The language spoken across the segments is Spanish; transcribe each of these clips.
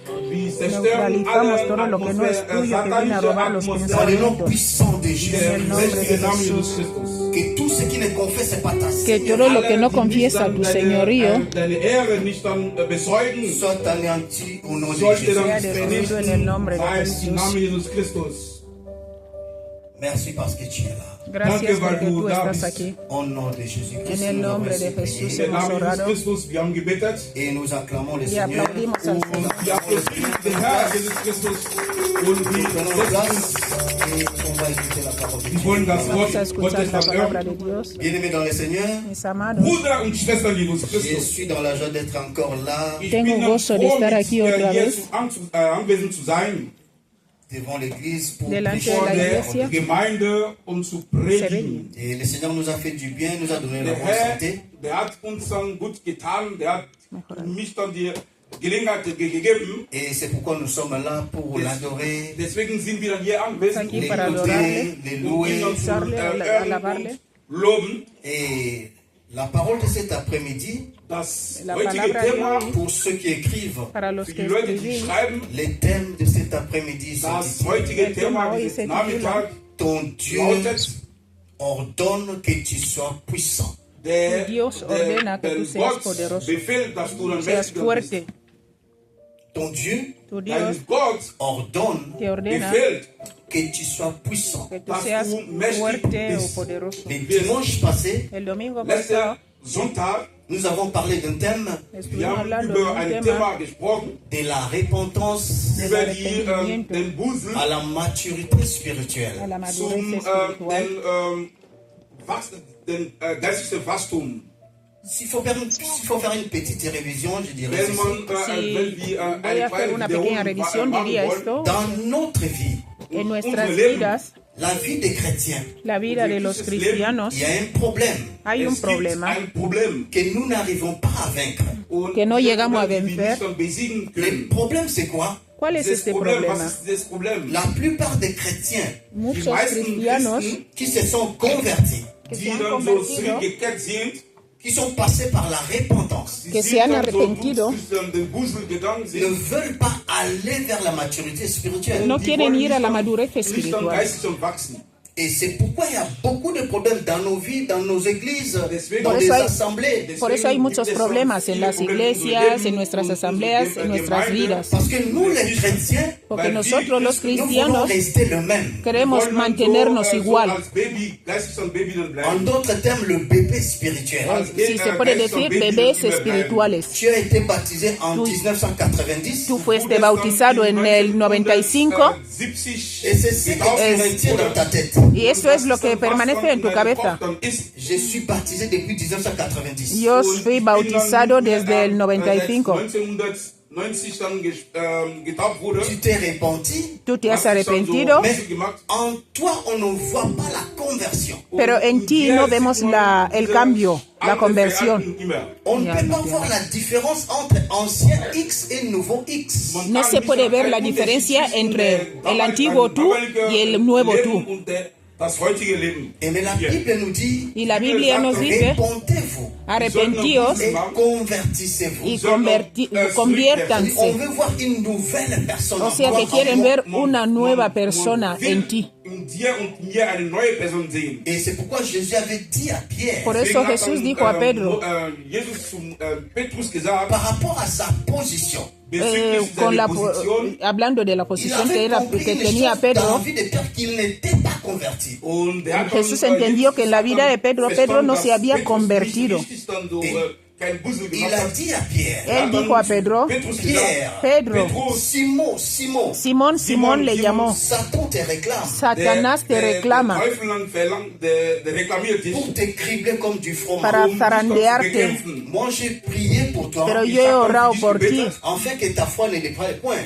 Neutralizamos todo lo que no es tuyo, que viene a robar los Dans le nom pensamientos. puissant de Jésus, En el nombre de Jesús. que tout ce qui ne confesse pas ta Que todo lo que no confiesa tu señorío soit anéanti au nom de sea Jésus. destruido en el nombre de Jesús. Merci parce que tu es là. Gracias porque tú estás aquí. Au nom de Jésus-Christ, En el nombre de Jesús hemos orado et nous acclamons le y Seigneur. aplaudimos al Señor. Prenons place et on va écouter la parole de Dieu. Vamos a escuchar la palabra de Dios. Bien-aimés dans le Seigneur, Mis amados, je suis dans la joie d'être encore là tengo gozo de estar aquí otra vez devant l'église pour delante prêcher de la la iglesia. parole. Sevilla. Et le Seigneur nous a fait du bien, nous a donné la bonne santé. Et c'est pourquoi nous sommes là pour l'adorer, Aquí para adorarle, l'écouter, les louer. usarle, alabarle. Et la parole de cet après-midi, La palabra de hoy, pour ceux qui écrivent, para los que escribís, les thèmes de cet après-midi sont el tema hoy se titula ton Dieu ordonne que tu sois puissant. Dios ordena que tú seas poderoso, seas fuerte. Ton Dieu Tu Dios ordonne te ordena que tu sois puissant. que tú seas fuerte o poderoso. Le dimanche passé, El domingo pasado nous avons parlé d'un thème estuvimos hablando de un tema de la repentance del arrepentimiento à la maturité spirituelle. a la madurez espiritual. S'il faut faire une petite révision, je dirais ceci. Si voy a hacer una pequeña revisión, diría esto: Dans notre vie, en nuestras vidas, la vie des chrétiens, la vida de los cristianos, il y a un problème hay un problema que nous n'arrivons pas à vaincre. que no llegamos a vencer. Le problème, c'est quoi? ¿Cuál es este problema? La plupart des chrétiens Muchos cristianos qui se sont convertis, que se han convertido, qui sont passés par la repentance, que se han arrepentido, ne veulent pas aller vers la maturité spirituelle. no quieren ir a la madurez espiritual. Et c'est pourquoi il y a beaucoup de problèmes dans nos vies, dans nos églises, dans les assemblées. Por eso hay muchos problemas en las iglesias, en nuestras asambleas, en nuestras vidas. Parce que nous, les chrétiens, Porque nosotros los nous voulons cristianos rester le même. queremos mantenernos igual. En d'autres termes, le bébé spirituel. Si se puede decir, bebés espirituales. Tu as été baptisé en 1990. Tú fuiste bautizado en el 95 Et c'est ce que tu retiens dans ta tête. y eso es lo que permanece en tu cabeza. Je suis baptisé depuis 1990. Yo fui bautizado desde el 95. Tu t'es repenti, Tú te has arrepentido, mais en toi, on ne voit pas la conversion. pero en ti no vemos el cambio, la conversión. On ne peut pas voir la différence entre ancien X et nouveau X. No se puede ver la diferencia entre el antiguo tú y el nuevo tú. Et mais la Bible nous dit, Y la Biblia nos dice: repentez-vous arrepentíos et convertissez-vous. y conviértanse. On veut voir une nouvelle personne. O sea que quieren ver una nueva persona en ti. Et c'est pourquoi Jésus avait dit à Pierre, Por eso Jesús dijo a Pedro, par rapport à sa position, hablando de la posición que tenía Pedro, Jesús entendió que en la vida de Pedro no se había convertido. Él dijo a Pedro: Pedro, Simón le llamó, Satanás te reclama para zarandearte, pero yo he orado por ti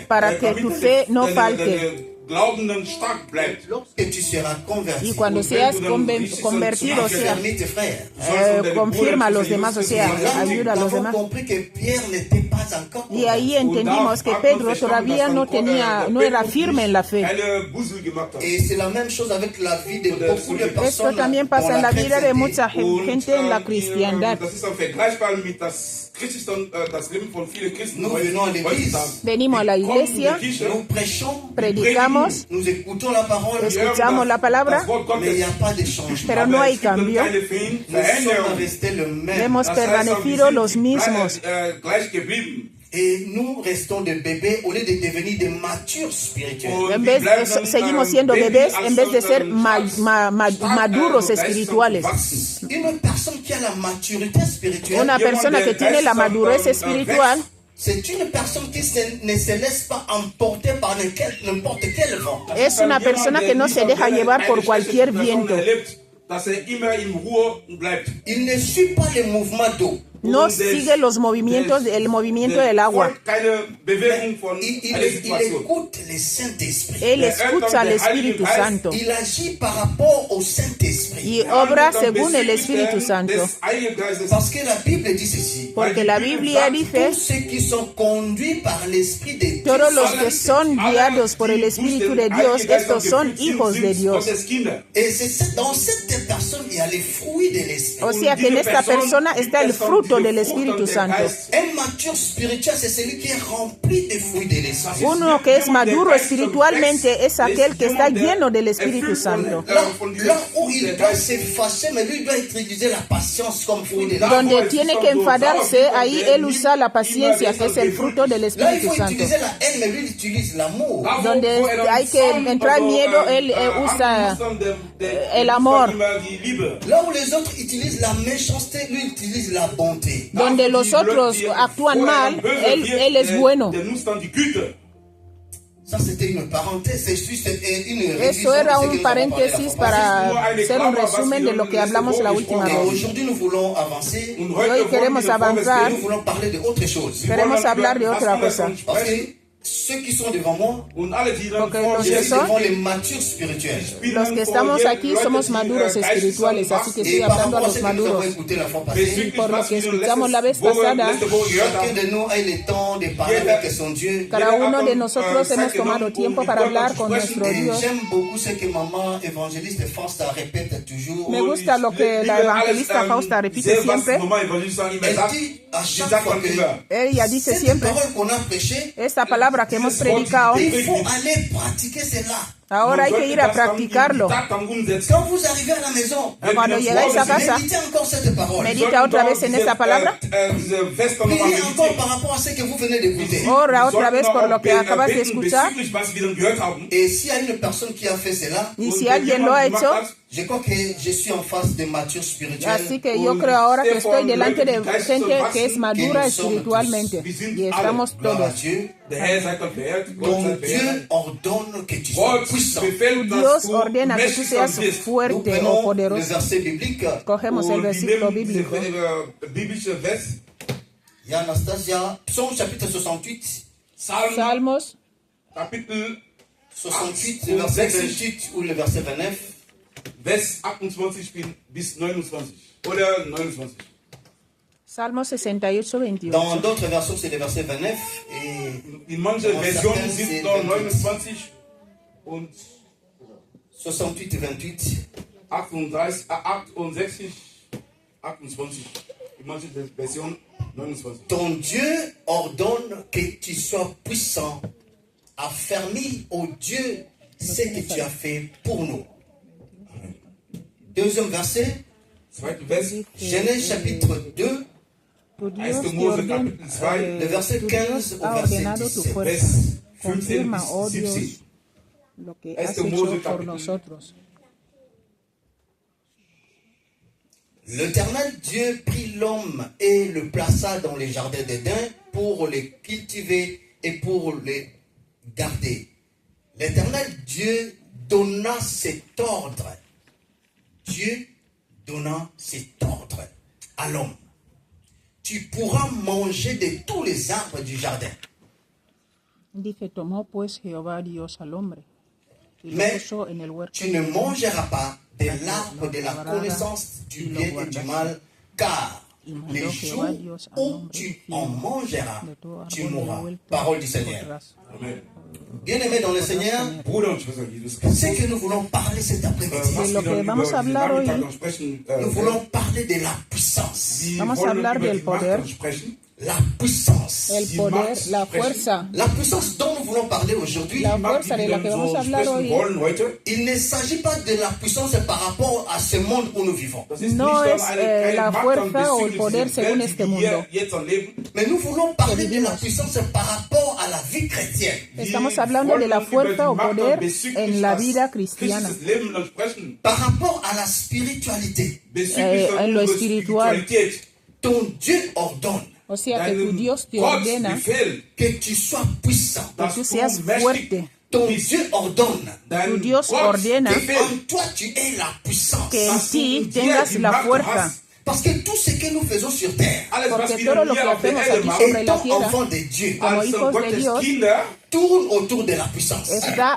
para que tu fe no falte. Glaubenden stark bleibt. Lorsque tu seras converti, Y cuando seas convertido, o sea, affermis tes frères. confirma a los demás, o sea, ayuda a los Nous avons demás. compris que Pierre n'était pas encore Y ahí entendimos que Pedro todavía no era firme en la fe. Et c'est la même chose avec la vie de beaucoup de Esto personnes también dans pasa en la vida de chrétienté. mucha gente en la cristiandad. Das ist dann vergleichbar mit das Leben von vielen Christen Nous venons à l'église, Venimos a la iglesia, nous prêchons, predicamos, nous écoutons la parole, escuchamos la palabra, mais il n'y a pas de changement. pero no hay cambio. Nous sommes restés le même. Hemos permanecido los mismos. Et nous restons des bébés au lieu de devenir des matures spirituels. En vez, seguimos siendo bebés en vez de ser maduros espirituales. Une personne qui a la maturité spirituelle, Una persona que tiene la madurez espiritual c'est une personne qui ne se laisse pas emporter par n'importe quel vent. es una persona que no se deja llevar por cualquier viento. Il ne suit pas les mouvements d'eau. No sigue el movimiento del agua. Il écoute le Saint-Esprit. Él escucha al Espíritu Santo Il agit par rapport au Saint-Esprit. y obra según el Espíritu Santo. Parce que la Bible dit ceci. Porque la Biblia dice, Tous ceux qui sont conduits par l'Esprit de Dieu. todos los que son guiados por el Espíritu de Dios, estos son hijos de Dios. Et c'est dans cette personne, il y a les fruits de l'Esprit. O sea que en esta persona está el fruto del Espíritu Santo. Un mature spirituel, c'est celui qui est rempli des fruits de l'Esprit. Uno que es maduro espiritualmente es aquel que está lleno del Espíritu Santo. Là où il doit se fâcher, mais lui doit utiliser la patience comme fruit de l'Esprit. Donde tiene que enfadarse, ahí él usa la paciencia, que es el fruto del Là, il Espíritu faut Santo. utiliser la haine, mais lui, il utilise l'amour. Donde hay que entrar miedo, él usa el amor. Là où les autres utilisent la méchanceté, lui, il utilise la bonté. Donde los otros actúan mal, él es bueno. Ça, c'était une parenthèse, c'est juste une Eso révision era de ce que un nous avons parlé paréntesis la fois passée. para hacer un resumen de lo que hablamos la última Et vez. aujourd'hui, nous voulons avancer. Y hoy queremos avanzar, Nous voulons parler de autre chose. queremos hablar de otra cosa. Parce que ceux qui sont devant moi, Porque los je que suis son, devant les matures spirituels. los que estamos aquí somos maduros espirituales, así que estoy Et par hablando a rapport à los ce que nous avons maduros. écouté la fois Y passée, por lo que escuchamos la vez pasada, chacun de nous a eu le temps de parler avec son Dieu. cada uno de nosotros hemos tomado tiempo para hablar con nuestro Et Dios. j'aime beaucoup ce que maman évangéliste Fausta répète toujours. Me gusta lo que la evangelista Fausta repite siempre. Elle dit à chaque fois que Ella dice cette siempre, parole qu'on a prêchée, esta palabra que hemos predicado, il faut aller pratiquer cela. ahora hay que ir a practicarlo. Quand vous arrivez à la maison, Cuando llegáis a casa, méditez encore cette parole. medita otra vez en esta palabra. Priez encore par rapport à ce que vous venez d'écouter. Ora otra vez por lo que acabas de escuchar. Et s'il y a une personne qui a fait cela, Y si alguien lo ha hecho, je crois que je suis en face de mature spirituelle. así que yo creo ahora que estoy delante de gente que es madura espiritualmente. Y estamos Gloire à todos. Dieu. Ton Ton Dieu ordonne que tu sois puissant. Dios ordena que tú seas Nous fuerte o prenons le poderoso. verset biblique. Cogemos el versículo bíblico. Il y a Anastasia, Psaume chapitre 68. Salmos Kapitel 68, le verset 28 ou le verset 29. Vers 28 bis 29. Oder 29. Salmo 68, 28. Dans d'autres versions, c'est le verset 29. Et In manchen Versionen sind noch 29 und 68 et 28. 68, 68, 28. In manchen Versionen 29. Ton Dieu ordonne que tu sois puissant, affermis au Dieu ce que tu as fait pour nous. Deuxième verset, Zweiter Vers, Genèse chapitre 2, Tu Dios 1. te Mose Kapitel 2, le verset tu 15 Dios au ha verset ordenado tu 17. fuerza. Vers 15 Confirma, bis oh Dios, 17. lo que 1. has Mose hecho por Kapitel. nosotros. L'Éternel Dieu prit l'homme et le plaça dans les jardins d'Éden pour les cultiver et pour les garder. L'Éternel Dieu donna cet ordre. Dieu donna cet ordre à l'homme. Tu pourras manger de tous les arbres du jardin. Dice, tomó pues Jehová Dios al hombre y lo Mais puso en el huerto. tu ne mangeras pas de l'arbre de la connaissance du bien et du mal, car les jours où tu en mangeras, tu mourras. Parole du Seigneur. Amen. Bien-aimés dans le Seigneur, Bruder und Schwester Jesus Christus. c'est que nous voulons parler cet après-midi. Was lo wir que dann vamos über a den hablar hoy, Nachmittag noch sprechen, Nous voulons parler de la puissance. Sie vamos a wollen hablar über del die Macht poder. dann sprechen. La puissance. El Die poder, Macht la sprechen. fuerza. La puissance dont nous voulons parler aujourd'hui, La Macht, fuerza die de wir la que dann vamos a so hablar sprechen hoy wollen heute. il ne s'agit pas de la puissance par rapport à ce monde où nous vivons. Das ist no nicht es dann eine la Macht fuerza dann o el bezüglich poder dieser según Welt, este die wir mundo. jetzt erleben. Mais nous voulons parler de la vivimos. puissance par rapport à la vie chrétienne. Estamos Wir hablando de la wollen über die fuerza o Macht poder bezüglich en la das vida cristiana. christliches Leben dann sprechen. Par rapport à la spiritualité. Bezüglich en lo unserer espiritual. Spiritualität. Ton Dieu ordonne O sea que tu Deinem Dios te Gott ordena befehlt, que tu sois puissant. dass tú du seas mächtig fuerte. Ton bist. Dieu ordonne Dein Tu Dios Gott ordena que befehlt, en toi tu aies la puissance. que en dass du ti in dir tengas die la Macht fuerza. hast. Parce que tout ce que nous faisons sur terre, Alles, was Porque wir todo lo que hier auf der hacemos Erde aquí machen, sobre la étant tierra, enfant de Dieu, como als hijos de Gottes Dios, Kinder, tourne autour de la puissance. está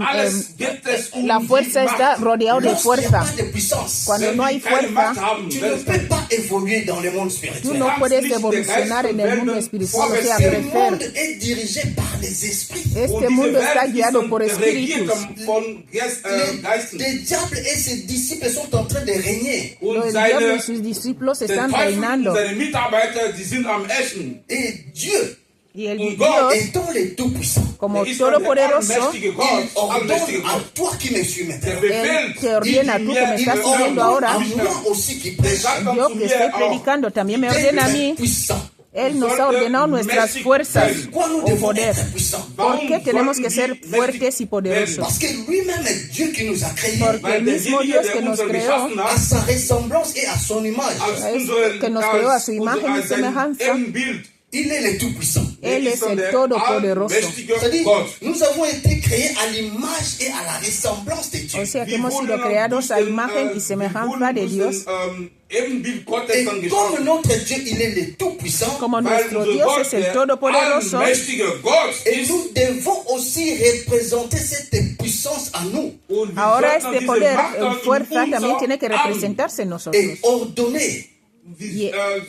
alles gibt es la fuerza die está Macht. rodeado de Lorsqu'il n'y a fuerza. pas de puissance, Cuando Wenn no die hay keine Macht fuerza, haben, tu wenn ne es peux pas évoluer dans le monde tú spirituel. no kannst puedes nicht in der evolucionar en el mundo Geisteswelt espiritual, o sea, vorwärts Ce gehen. monde crecer. est dirigé par les esprits. Und Este diese mundo está Welt guiado ist por regiert espíritus. von Geisten. Les diables et ses disciples sont en train de régner. Und Los diablos y seine, sus discípulos der están Teufel und reinando. seine Mitarbeiter, die sind am Eschen. Et Dieu, Y el Und Dios, Gott étant le Tout-Puissant, como Der ist der todopoderoso, allmächtige il Gott, allmächtige ordonne à Gott. toi qui me suis Der maintenant. befehlt, Él te ordena a tú que me Il estás siguiendo ordonne ahora, à moi aussi qui prêche sagt dann yo zu que mir estoy auch, predicando, también me ordena a d'être mí. puissant. Él nos ha ordenado nuestras fuerzas Pourquoi nous o devons poder. être puissants? ¿Por qué Warum tenemos que sollten ser die fuertes y mächtig poderosos? Parce que lui-même est Dieu qui nous a créés Porque Weil el mismo derjenige, Dios que der nos uns creó, geschaffen à hat, sa ressemblance et à son image. als es unsere, que nos creó a su als imagen y als sein semejanza. Ebenbild. Il est le Tout-Puissant. Él es dann el der Todopoderoso. allmächtige C'est-à-dire, Gott. nous avons été créés à l'image et à la ressemblance de Dieu. O sea que Wir hemos wurden sido creados a durch den, imagen y wir semejanza wurden de durch Dios. den, Ebenbild Gottes Et dann comme geschaffen. notre Dieu, il est le Tout-Puissant, Como Weil nuestro unser Dios Gott, es el der Todopoderoso, allmächtige Gott et ist, nous devons aussi représenter cette puissance à nous und wir ahora sollten este diese poder, Macht dann in fuerza, también unser tiene que Arm, representarse en nosotros. et ordonner.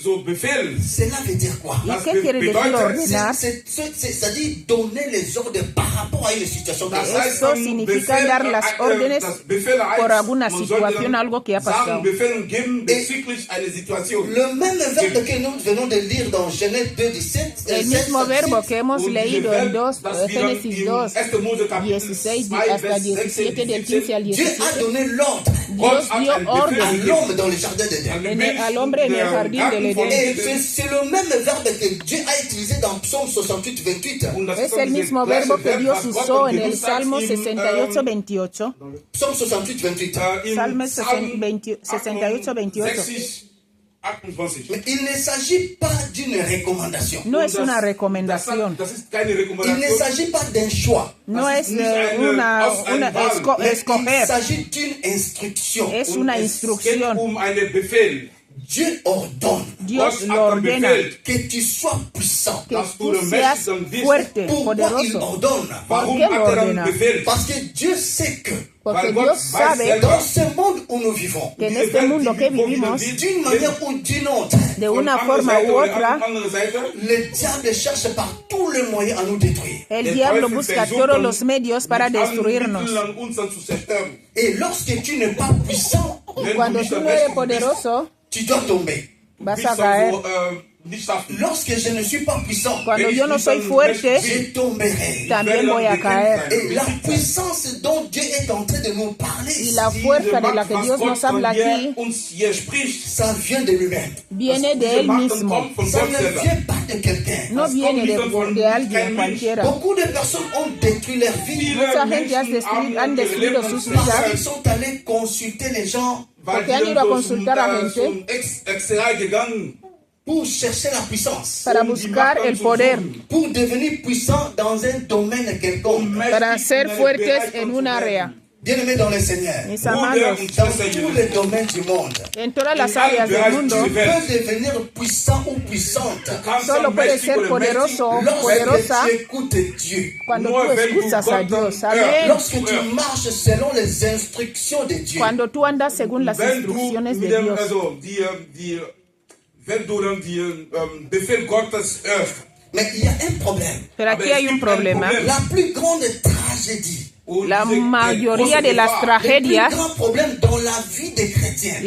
so befehlen. Cela veut dire quoi? ¿Y qué quiere decir ordenar? C'est-à-dire donner les ordres par rapport à une situation. Das heißt, Esto man significa Befehl, dar las órdenes das Befehle por eins. alguna Man sollte situación, dann algo que ha pasado. sagen, Befehle geben bezüglich einer Situation. Le même verbe que nous venons de lire dans Genèse 2:17. El mismo verbo que hemos Und leído diese en Welt, das wir dann Génesis in 2, 1. Mose Kapitel 16 2, hasta Vers 17, del 15 al Dieu a 17. donné l'ordre Dios dio à orden l'homme dans le jardin d'Éden. al hombre en el jardín del Edén. Et c'est le même verbe que Dieu a utilisé dans Psaume 68:28. Es el mismo verbo que Dios usó en el Salmo 68, 28. Psaume 68:28. Salmo 68, 28. Mais il ne s'agit pas d'une recommandation. No es una recomendación, Das ist keine Il ne Rekommendation. s'agit pas d'un choix. no es eine Mais il escoger, s'agit d'une instruction. es una Es geht instrucción. einen Befehl. Dieu ordonne Dios Gott lo hat ordena befehlt, que tu sois puissant. que dass tú du seas mächtig dann wirst. fuerte, Pourquoi il poderoso. ordonne? Warum qué lo hat er dann ordena? befehlt? Parce que Dieu sait que Porque Weil Gott Dios weiß sabe selber, dans ce monde où nous vivons, que en diese este Welt, mundo die que wir vivimos, leben, d'une manière ou d'une autre, de von una anderer forma Seite u oder otra, von anderer Seite, le diable cherche par tous les moyens à nous détruire. el der diablo Teufel busca versucht todos dann los medios para mit allen destruirnos. Mitteln an uns dann zu zerstören. Et lorsque tu n'es pas puissant, Y Wenn cuando du nicht tú der no eres Mächtige poderoso, tu dois tomber. vas bist a dann caer. so, nicht schaffen. Lorsque je ne suis pas puissant, Cuando Wenn yo ich no nicht soy dann fuerte, mächtig je bin, tomberai. también voy a caer. Et la puissance dont Dieu est en train de nous parler, Y la diese fuerza de la Macht, que was Dios Gott nos habla von dir aquí, uns hier spricht, ça vient de lui-même. viene de diese él Macht dann mismo. kommt von Ça Gott ne selber. vient pas de quelqu'un. No viene de alguien kein cualquiera. Beaucoup de personnes ont détruit leur vie Viele Mucha gente Menschen han destruido ihre sus Leben vidas. parce qu'ils sont allés consulter les gens weil Porque han die ido a dann consultar a gente zum Exzerei gegangen, pour chercher la puissance, para die buscar Macht el poder, pour devenir puissant dans un domaine quelconque. para ser fuertes en un área. Bien-aimés dans le Seigneur, Mis amados, dans tous les domaines du monde, en todas las áreas del mundo, tu peux devenir puissant ou puissante solo puedes ser poderoso o poderosa lorsque tu écoutes Dieu. cuando tú escuchas a Dios. Amén. Lorsque tu marches selon les instructions de Dieu. Cuando tú andas según las instrucciones de Dios. Befehl Gottes Mais il y a un problème. Pero aquí hay un problema. La plus grande tragédie, La mayoría de las tragedias, le plus grand problème dans la vie des chrétiens,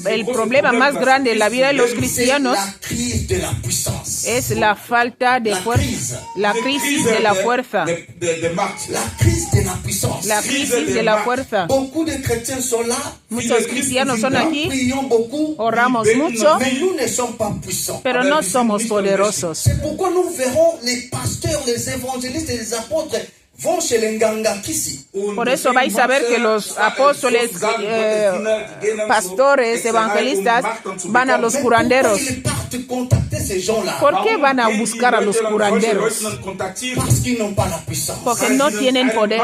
el problema más grande en la vida de los c'est cristianos la crise de la puissance. es la falta de fuerza, la crisis de la fuerza, La crise de la puissance. la crisis de la fuerza. Beaucoup de chrétiens sont là. Muchos cristianos son Nous aquí, prions beaucoup, oramos mucho, mais nous ne sommes pas puissants. pero no somos poderosos. C'est pourquoi nous verrons les pasteurs, les évangélistes et les apôtres vont chez les Ngangakisi. Por eso vais a ver que los apóstoles, pastores, evangelistas van a los curanderos. Pourquoi ils partent contacter ces gens-là? ¿Por qué van a buscar a los curanderos? Parce qu'ils n'ont pas la puissance. Porque no tienen poder.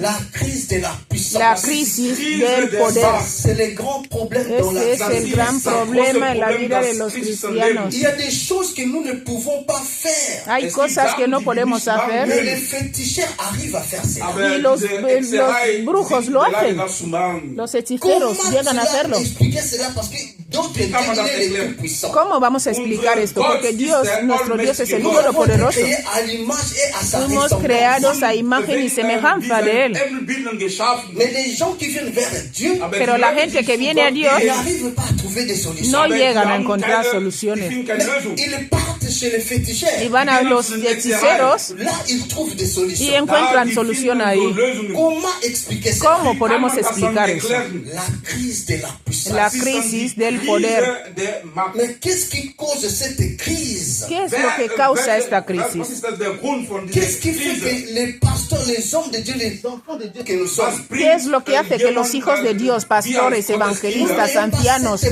La crise de la puissance. La crisis del poder. C'est le grand problème dans la Ese es el gran problema en la vida de los cristianos. Il y a des choses que nous ne pouvons pas faire. Hay cosas que no podemos hacer Mais les féticheurs arrivent à faire cela. y los brujos lo hacen. Los hechiceros llegan a hacerlo. Expliquer cela parce que d'autres Dieu il est le tout puissant. ¿Cómo vamos a explicar esto? Porque Dios, nuestro Dios es el único poderoso. Fuimos creados a imagen y semejanza de Él. Mais les gens qui viennent vers Dieu, Pero la gente que viene a Dios ils n'arrivent pas à trouver des solutions. no llegan a encontrar soluciones. Ils partent chez les féticheurs. Y van a los hechiceros Là, ils trouvent des solutions. y encuentran solución ahí. Comment expliquer ça? ¿Cómo podemos explicar eso? La crise de la puissance. La crisis del poder. Mais qu'est-ce qui cause cette crise? ¿Qué es lo que causa esta crisis? Qu'est-ce qui fait que les pasteurs, les hommes de Dieu, les enfants de Dieu que nous sommes, ¿Qué es lo que hace que los hijos de Dios, pastores, evangelistas, ancianos,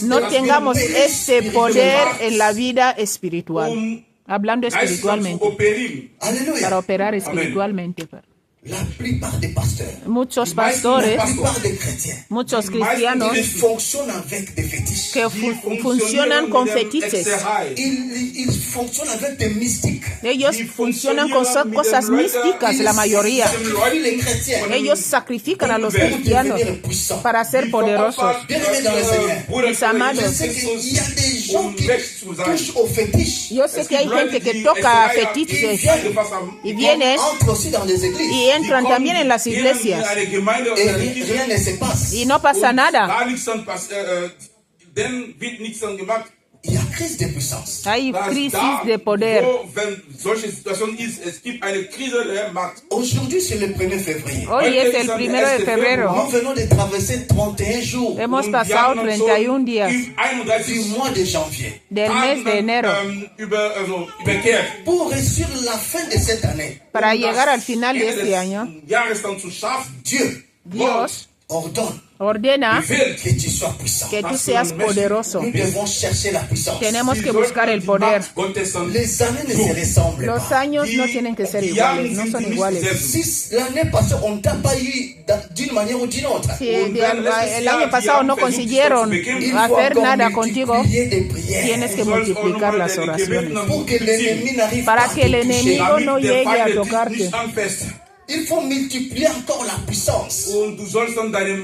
no tengamos este poder en la vida espiritual? Hablando espiritualmente, Alléluia. para operar espiritualmente. La plupart des pasteurs, Muchos pastores, la plupart des chrétiens, muchos cristianos ils fonctionnent avec des fétiches. que funcionan con fetiches. Ils fonctionnent avec des mystiques. Ellos funcionan con cosas místicas, la mayoría. Les chrétiens, Ellos sacrifican a los cristianos para ser poderosos. bien-aimés dans le Seigneur, Mis amados, je sais qu'il y a des gens qui touchent aux fétiches. yo sé que hay gente que toca a fetiches y vienen Entrent aussi dans les églises. y entran también en las iglesias Et rien ne se passe. y no pasa nada. Il y a crise de puissance. Hay crisis de poder. Aujourd'hui, c'est le 1er février. Hoy es el 1 de febrero. Nous venons de traverser 31 jours Hemos pasado 31 días du mois de janvier. del mes de enero Pour réussir la fin de cette année, para llegar al final de este año. Dios ordena que tu sois puissant. que tú seas poderoso. Nous devons chercher la puissance. Tenemos que buscar el poder. Les années ne se ressemblent Los pas. años no tienen que ser iguales, no son iguales. Si l'année passée, on t'a pas eu d'une manière ou d'une autre, Si el año pasado no consiguieron hacer nada contigo, tienes que multiplicar las oraciones pour que l'ennemi n'arrive pas para à que el te toucher. enemigo no llegue a tocarte. Il faut multiplier encore la puissance.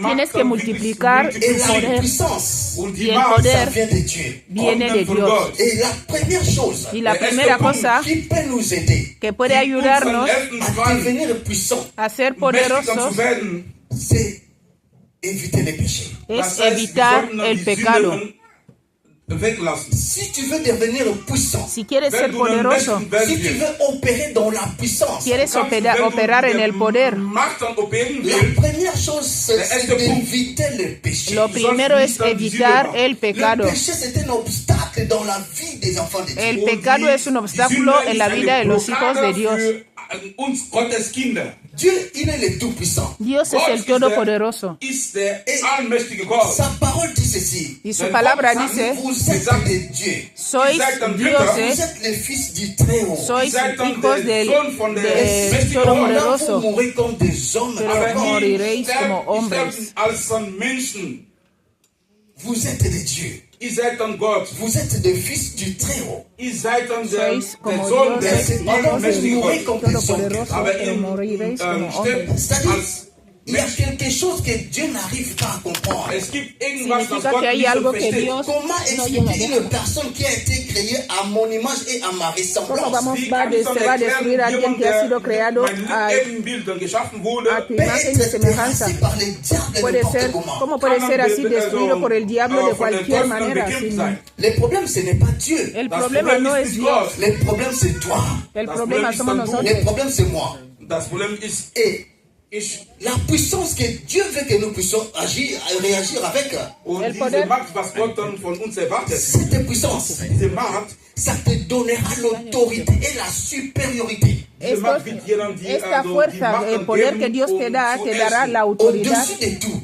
Tienes que multiplicar Et tu la poder. puissance, Y el ça poder vient de Dieu. viene de Dios. Et la première chose Y la primera cosa qui peut nous aider que puede ayudarnos à devenir puissants, a ser poderosos c'est éviter les péchés. es evitar el pecado. Si tu veux devenir puissant, Si quieres ser poderoso, si tu veux opérer dans la puissance, quieres operar en el poder, la première chose, c'est d'éviter le péché. lo primero es evitar el Le pecado. péché, c'est un obstacle dans la vie des enfants de Dieu. El pecado es un obstáculo en la vida de los hijos de Dios. uns Gottes Kinder. Dieu, il est le Tout-Puissant. Dios es el Todopoderoso. Ist der allmächtige Gott. Sa parole dit ceci. Y su palabra dice, Vous êtes des dieux. sois Vous dioses, êtes les fils du Très-Haut. sois hijos del Maintenant, Todopoderoso, vous mourrez comme des hommes. pero Alors, moriréis como hombres. Als Menschen. vous êtes des dieux. Ihr seid dann Gott. Vous êtes des fils du Très-Haut. Ihr seid dann der Sois como Sohn dioses, des allmächtigen mourrez Gott. comme des hommes. Todopoderoso, Aber pero moriréis como hombres. steht C'est-à-dire, als il y a quelque chose que Dieu n'arrive pas à comprendre. Es gibt irgendwas, das Significa Gott que hay nicht algo que versteht. Dios Comment no llega a expliquer ver. une personne qui a été créée à mon image et à ma ¿Cómo ressemblance? se va a destruir a alguien que ha sido creado mein Ebenbild und geschaffen wurde, a tu Peut imagen y être semejanza? terrassé par les diables Puede n'importe ser, comment. ¿cómo puede ser así destruido por el diablo de cualquier manera? Le problème, ce n'est pas Dieu. El problema no es Dios, Le problème, c'est toi. el problema somos Le nosotros. problème, c'est moi. Das Problem ist, Et ich la puissance que Dieu veut que nous puissions agir, réagir avec, und El diese poder- Macht, was Gott dann von uns erwartet, cette puissance, diese Macht, ça te donnera l'autorité et la supériorité diese Macht wird dir dann die, Esta die fuerza, Macht el dann poder geben, que Dios te da, zu te dará essen, la autoridad. au-dessus de tout.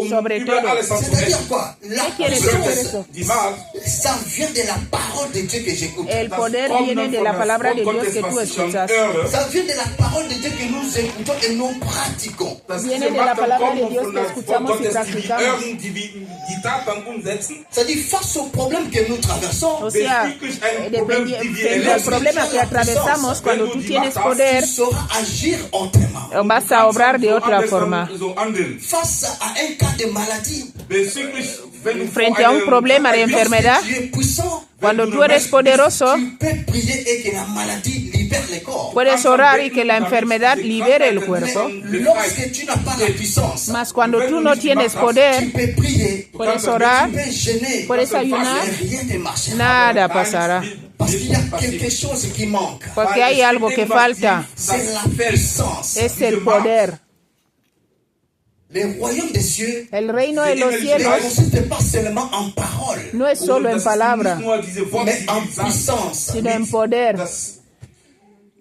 sobre über todo. alles zu C'est-à-dire essen. quoi? La ¿Qué quiere decir puissance, eso? Die Macht ça vient de la parole de Dieu que j'écoute. El das poder kommt viene dann de von la das palabra de Wort Dios Gottes, que tú was ich schon escuchas. höre. Ça vient de la parole de Dieu que nous écoutons et nous pratiquons. Dass Viene diese de la Macht dann palabra kommt de und Dios von que das escuchamos Wort y Gottes, die wir practicamos. hören, die Tat dann umsetzen. C'est-à-dire face aux problèmes que nous traversons, O sea, frente al problema que atravesamos, cuando tú tienes poder, tu sauras agir autrement. vas a obrar de otra forma. So handeln. Face à un cas de maladie, Bezüglich, wenn du Frente vor a un einem- problema de enfermedad, tu es puissant. cuando tú eres poderoso, Tu peux prier et que la maladie libère le corps. puedes orar y que la enfermedad libere el cuerpo. Lorsque tu n'as pas la puissance, Mas cuando tú no tienes tu poder, peux prier, puedes orar, tu peux gêner, puedes ayunar, mais rien ne marchera. nada pasará. Parce qu'il y a quelque chose qui manque. Porque hay algo que falta, C'est la puissance. es el poder. Le royaume des cieux El reino de los ne cielos consiste pas seulement en parole, no es solo en palabra, mais en puissance. sino en poder.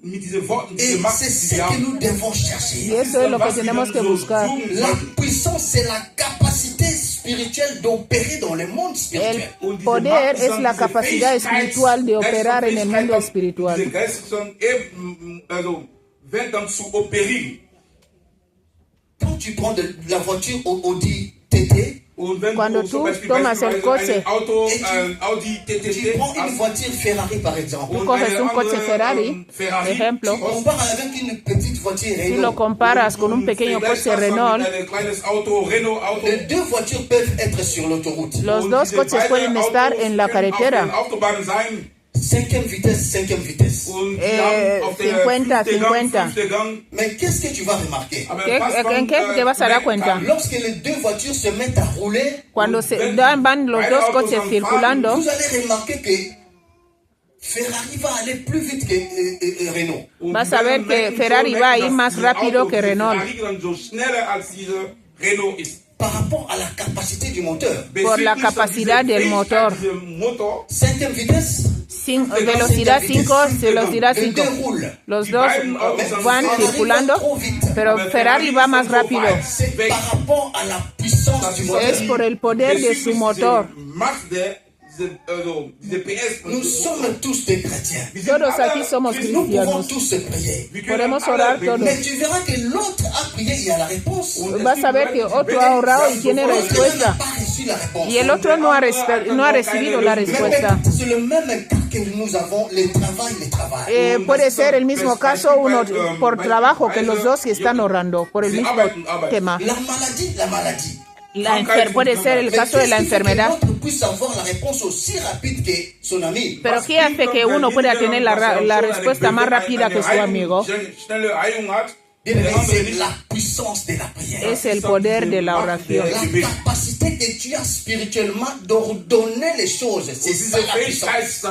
Mit diesen Worten, Et diese Macht, c'est die ce wir que haben, nous devons Y chercher. eso es lo que tenemos que buscar. La puissance, c'est la capacité spirituelle d'opérer dans le monde El spirituel. poder es la capacidad espiritual de operar en el mundo espiritual. Diese Geist dann eben, also, wenn dann zu operieren. Quand tu prends la voiture Audi TT, Und wenn Cuando du zum tú Beispiel tomas el coche ein Auto, et ein Audi tu TTT prends une hast, voiture Ferrari par exemple, Tú und coges eine un coche andere, Ferrari, Ferrari, ejemplo, on compare avec une petite voiture tú lo Renault. comparas con un pequeño coche Renault. Ein kleines Auto, Renault-Auto. Les deux voitures peuvent être sur l'autoroute. Los Und dos diese coches beiden pueden estar Autos en la können auf carretera. den Autobahnen sein. Cinquième vitesse. Und die haben auf der 50, fünfte Gang, 50. fünfte Gang. Mais qu'est-ce que tu vas remarquer? Aber ¿Qué- was en man, qué te vas a dar cuenta? Lorsque les deux voitures se mettent à rouler, Cuando van los dos coches circulando, vous allez remarquer que Ferrari va aller plus vite que Renault. Und vas die a ver werden que merken, Ferrari so va a merken, ir dass más diese rápido Auto, que diese Renault. Ferrari dann so schneller als diese Renault ist. Par rapport à la capacité du moteur. Por la capacidad del motor. Motor. Cinquième vitesse, Velocidad 5, velocidad les 5. deux roulent. Los dos van circulando, pero Ferrari va más rápido. C'est par rapport à la puissance du moteur. Es por el poder de su motor. Macht der, diese PS. Nous sommes tous des chrétiens. Wir sind Todos alle aquí somos Nous pouvons cristianos. tous prier. Wir können Podemos alle orar beten. todos. Mais tu verras que l'autre a prié, il y a la réponse. Und es Vas gibt a ver Leute, que die otro beten, ha orado y sagen tiene sofort, L'autre n'a respuesta. pas reçu la réponse. Y el otro no ha recibido la Mais respuesta. peut-être c'est le même cas que nous avons, le travail. Puede ser el mismo caso, uno por trabajo, que los dos que están orando por el mismo tema. La maladie. Puede ser el caso de la enfermedad. Mais qu'est-ce qui fait que l'autre puisse avoir la réponse aussi rapide que son ami? Pero ¿qué hace que uno pueda tener la respuesta más rápida que su amigo? Schnelle Heilung hat. Bien aimé, c'est la puissance de la prière. Es el poder de la oración. La capacité que tu as spirituellement d'ordonner les choses, c'est ça la puissance.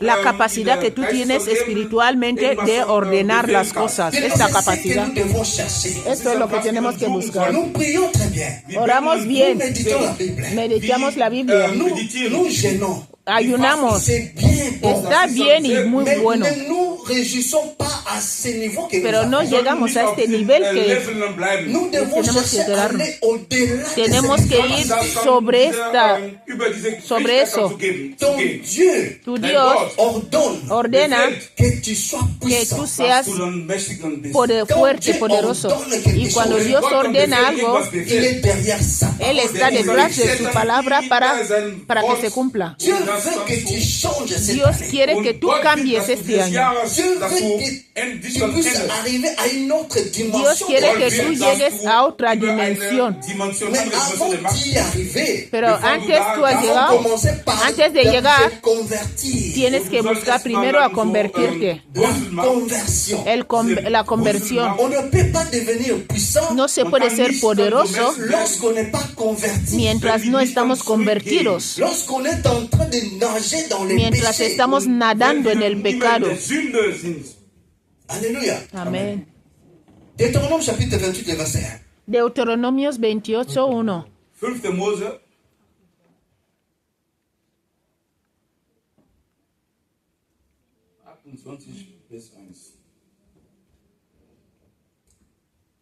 La capacidad que tú tienes espiritualmente de ordenar las cosas. Esta C'est ce que capacidad. nous devons chercher. Esto es lo que tenemos que buscar. Nous prions très bien. Oramos bien. Nous méditons la Bible. Meditamos la Biblia. Nous gênons. ayunamos, c'est bien bon. está bien y muy Mais bueno, ne nous réjouissons pas à ce niveau que pero nous no avons. llegamos a este nivel que Nous devons tenemos que chercher à quedarnos. aller au-delà Tenemos de que cette ir capacité. sobre eso. Ton Dieu Tu Dios ordena que tu sois que puissant. tú seas fuerte, poderoso. Y cuando Dios ordena algo, Il est derrière ça. Él está detrás de su palabra para que se cumpla. Dieu veut que tu changes cette Dios année. quiere que tú cambies este año. Dieu veut que tu puisses arriver à une autre Dios dimension. quiere que tú llegues a otra dimensión. Mais avant d'y arriver, Pero antes tú has avant de llegado, commencer par antes de llegar, se convertir. tienes que buscar primero a convertirte. La conversion. La conversión. On ne peut pas devenir puissant No se puede ser poderoso lorsqu'on n'est pas converti. mientras no estamos convertidos, Lorsqu'on est en train de nager dans les mientras péchés. estamos nadando en el pecado. Alléluia. Amén. Deutéronome chapitre 28, le verset 1. Deuteronomios 28:1. 5. Mose.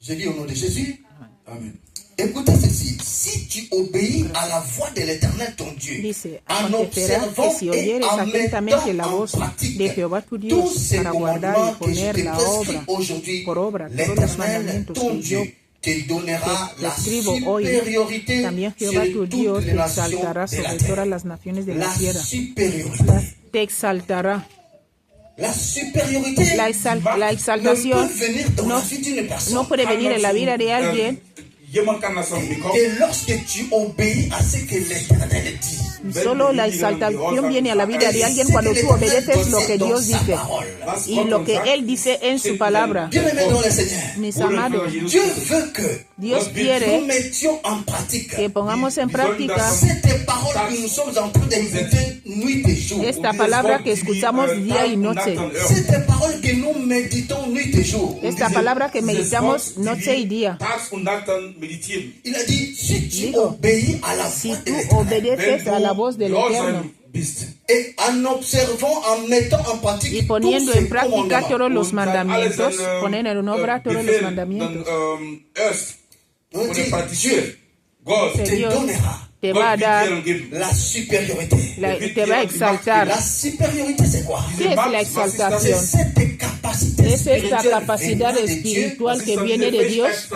Je lis au nom de Jésus. Amen. Écoutez ceci. Si tu obéis à la voix de l'Éternel ton Dieu, Dice, en acontecerá que observant si et oyeres en atentamente la mettant en voz pratique de Jehová tu tous Dios ces para guardar y commandements que je poner te la prescris obra aujourd'hui, por obra todos los l'Éternel mandamientos ton que yo Dieu te donnera te la escribo hoy, supériorité también sur Jehová tu toutes Dios les te nations exaltará de la sobre terre. todas las naciones de la La tierra. supériorité. Te exaltará. La supériorité La ne peut exaltación venir dans la vie d'une personne. no puede venir en la vida de alguien Et lorsque tu obéis à ce que l'Éternel dit, Solo la exaltación viene a la vida de alguien cuando tú obedeces lo que Dios dice y lo que Él dice en su palabra. bien-aimés dans le Seigneur, Mis amados, Dieu veut que Dios nous quiere mettions en pratique que pongamos en práctica cette parole que nous sommes en train d'écouter nuit et jour. esta palabra que escuchamos día y noche, Cette parole que nous méditons nuit et jour. esta palabra que meditamos noche y día. Il a dit, si tu Digo, obéis à la Si voix de tú l'Éternel, obedeces a la voz del Eterno et en observant, en mettant en pratique y poniendo tous en ces práctica commandements, todos los mandamientos, poner en obra todos los mandamientos, on dit, Dieu que te Dios donnera te va a dar, la supériorité. te va a exaltar. La supériorité, c'est quoi? ¿Qué es la C'est exaltación? cette capacité Es esta spirituelle capacidad venant de Dieu, espiritual que viene de Dios,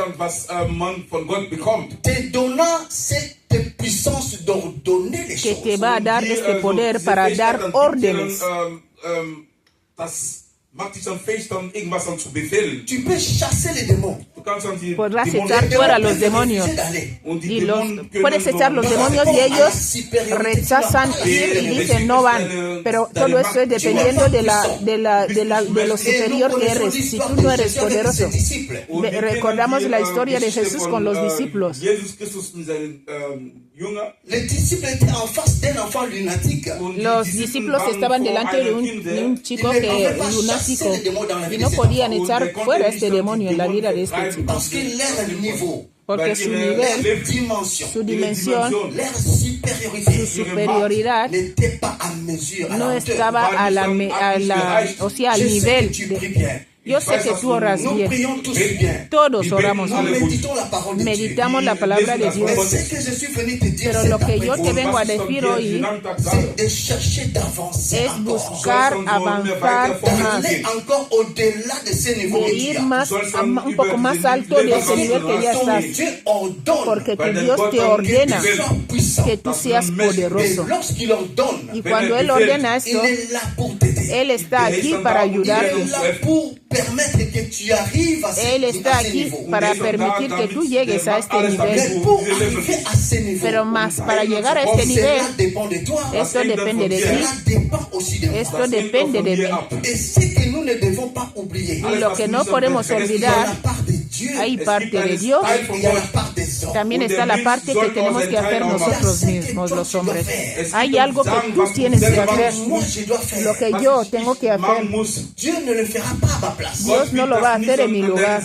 te donnant cette puissance d'ordonner les que choses. te va a dar este poder para dar órdenes. Tu peux chasser les démons. Podrás echar fuera los demonios y puedes echar los demonios y ellos rechazan ir y dicen no van, pero todo eso es dependiendo de lo superior que eres. Si tú no eres poderoso, recordamos la historia de Jesús con los discípulos. Les discíples étaient en face d'un enfant lunatique. Los discípulos estaban delante de un chico lunático y no podían echar fuera este demonio en la vida de este chico. Parce que leur niveau, Porque su nivel, su dimensión, su superioridad n'était pas à mesure, à no la estaba al nivel de... Yo sé que tú oras Nous bien. prions tous bien. Todos oramos Nous bien. méditons la parole de Dieu. Meditamos la palabra de Mais Dios. ce que je suis venu te dire Pero cet lo que yo après-midi, te vengo a decir hoy c'est de chercher d'avancer es encore. buscar avanzar más, D'aller encore au-delà de ce niveau de que tu ir as. más, un poco más alto de ese nivel que ya estás. Dieu ordonne Porque que Dios te ordena que tu sois puissant. que tú seas Et poderoso. lorsqu'il ordonne, Y cuando Él ordena il esto, est là pour t'aider. Él está aquí para Il est ayudarte. là pour permettre que tu arrives à Él está ce aquí niveau. para permitir que tú llegues a este Mais nivel. pour arriver à ce niveau, Pero más para llegar a este nivel, cela dépend de toi. esto depende de Cela ti, dépend aussi de moi. esto depende de mí. Et ce que nous ne devons pas oublier, Y lo que no podemos il y a la olvidar, part de Dieu, hay parte de Dios, il y a la part des hommes. también está la parte que tenemos que hacer nosotros mismos, los hombres. Hay algo que tú tienes que hacer, Moi, je dois faire. lo que yo tengo que hacer. Dieu ne le fera pas à ma place. Dios no lo va a hacer en mi lugar.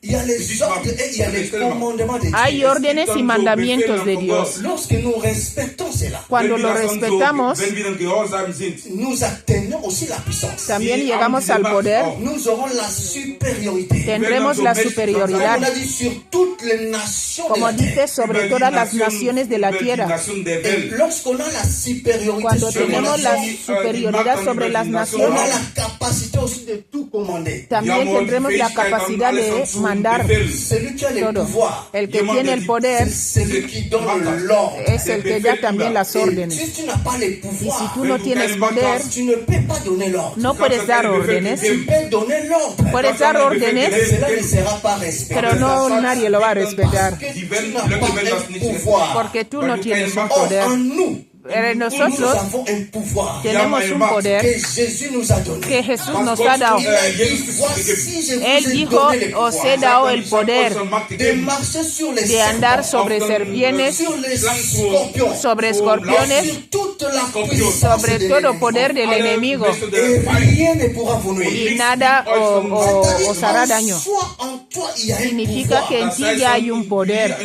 Il y a les ordres et il y a les commandements de Dieu. Hay órdenes y mandamientos de Dios. Lorsque nous respectons ces cela, cuando lo respetamos, wenn wir in Gehorsam sind, nous atteignons aussi la puissance. también llegamos al poder, Nous aurons la supériorité. tendremos la superioridad, On a dit sur toutes les nations como de la terre. dice, sobre todas las naciones de la tierra. Et lorsqu'on a la supériorité Cuando sur les tenemos la nations, superioridad sobre las on a naciones, la capacité aussi de tout commander. también tendremos la capacidad de mandar Celui qui a le todo. pouvoir, El que tiene el poder c'est celui qui donne l'ordre. es el que da también las Et órdenes. si tu n'as pas le Y si pouvoir, tú no tienes poder, tu ne peux pas donner l'ordre. no puedes dar órdenes. Tu peux donner l'ordre, Puedes dar mais órdenes, cela ne sera pas respecté. pero no nadie lo va a respetar, Parce que tu n'as pas un pouvoir. porque tú no tienes un Or, poder. en nous, Pero nous nosotros avons un pouvoir tenemos un que poder Jésus nous a donné. que Jesús nos ha dado. Il a dit, voici, je vous Él ai dijo, donné le os pouvoir he dado el poder de marcher sur les de andar serpents, sobre serpientes, sur les scorpions, sobre escorpiones, sur toute la puissance sobre de todo l'ennemi. poder del enemigo, Et rien ne pourra vous nuire. y nada os hará daño. Soit en toi, il y a un Significa que en pouvoir. ti ya hay un poder.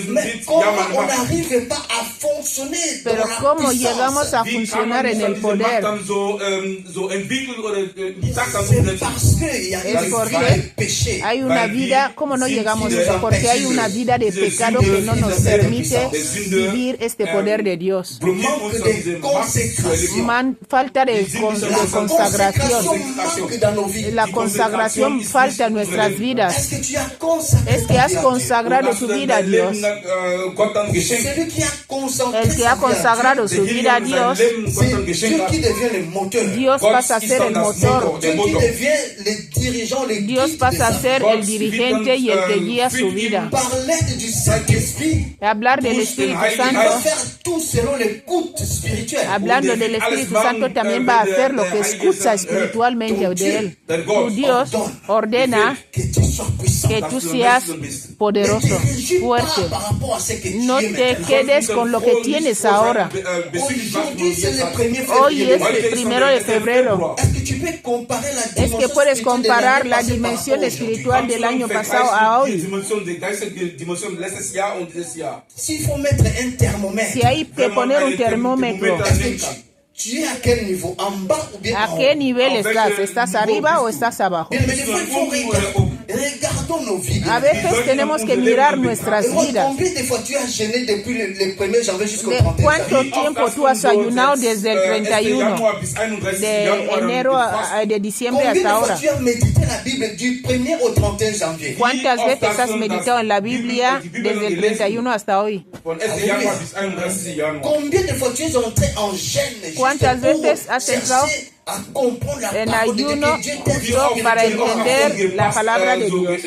Mais comment on n'arrive pas à fonctionner dans Pero la ¿cómo puissance? llegamos a funcionar en el poder? C'est parce qu'il y a Es une porque vie de péché. hay una vida, ¿cómo no llegamos a eso? Porque hay una vida de pecado que no nos permite vivir este poder de Dios. Manque de consécration. Falta de consagración. Manque dans nos vies. La consagración falta en nuestras vidas. Est-ce que tu as consacré Es que has consagrado tu vida a Dios. Celui qui a consacré El que ha consagrado su vida a Dios, c'est Dieu qui devient le moteur. Dios pasa a ser el motor. Dieu qui devient le dirigeant, le Dios guide de pasa a sa ser vie. el dirigente y el que guía su vida. Par l'aide du Saint-Esprit, Hablar del Espíritu il va Santo, faire tout selon l'écoute spirituelle. hablando del Espíritu Santo, también va a hacer lo que escucha espiritualmente de Él. Tu Dios ordena Que tu sois puissant. que tú seas poderoso, Ne te réjouis fuerte. pas par rapport à ce que No tu es te maintenant. quedes con lo que tienes ahora. Aujourd'hui, c'est le 1er Hoy es février. el 1 de febrero. Est-ce que tu peux comparer la Es dimension que puedes spirituelle de comparar l'année la passée par dimensión rapport espiritual del año pasado a hoy. S'il faut mettre un thermomètre, Si hay que poner un termómetro, est-ce que tu es à quel niveau? En bas ou bien en ¿a haut? qué nivel estás? ¿Estás arriba o estás abajo? Bien, mais des fois, il faut regardons nos vies. A veces tenemos que mirar nuestras Et moi, vidas. combien de fois tu as gêné depuis le 1er janvier jusqu'au ¿De 31 cuánto janvier? tiempo tú has ayunado desde el 31 de enero de diciembre Combien de hasta fois ahora? tu as médité la Bible du 1er au 31 janvier? ¿Cuántas veces has meditado en la Biblia desde el 31 hasta hoy? Combien de fois tu es entré en gêne ¿Cuántas veces has entrado à comprendre la en parole de Dieu ayuno que Dieu t'a dit? justo para entender la palabra de Dios?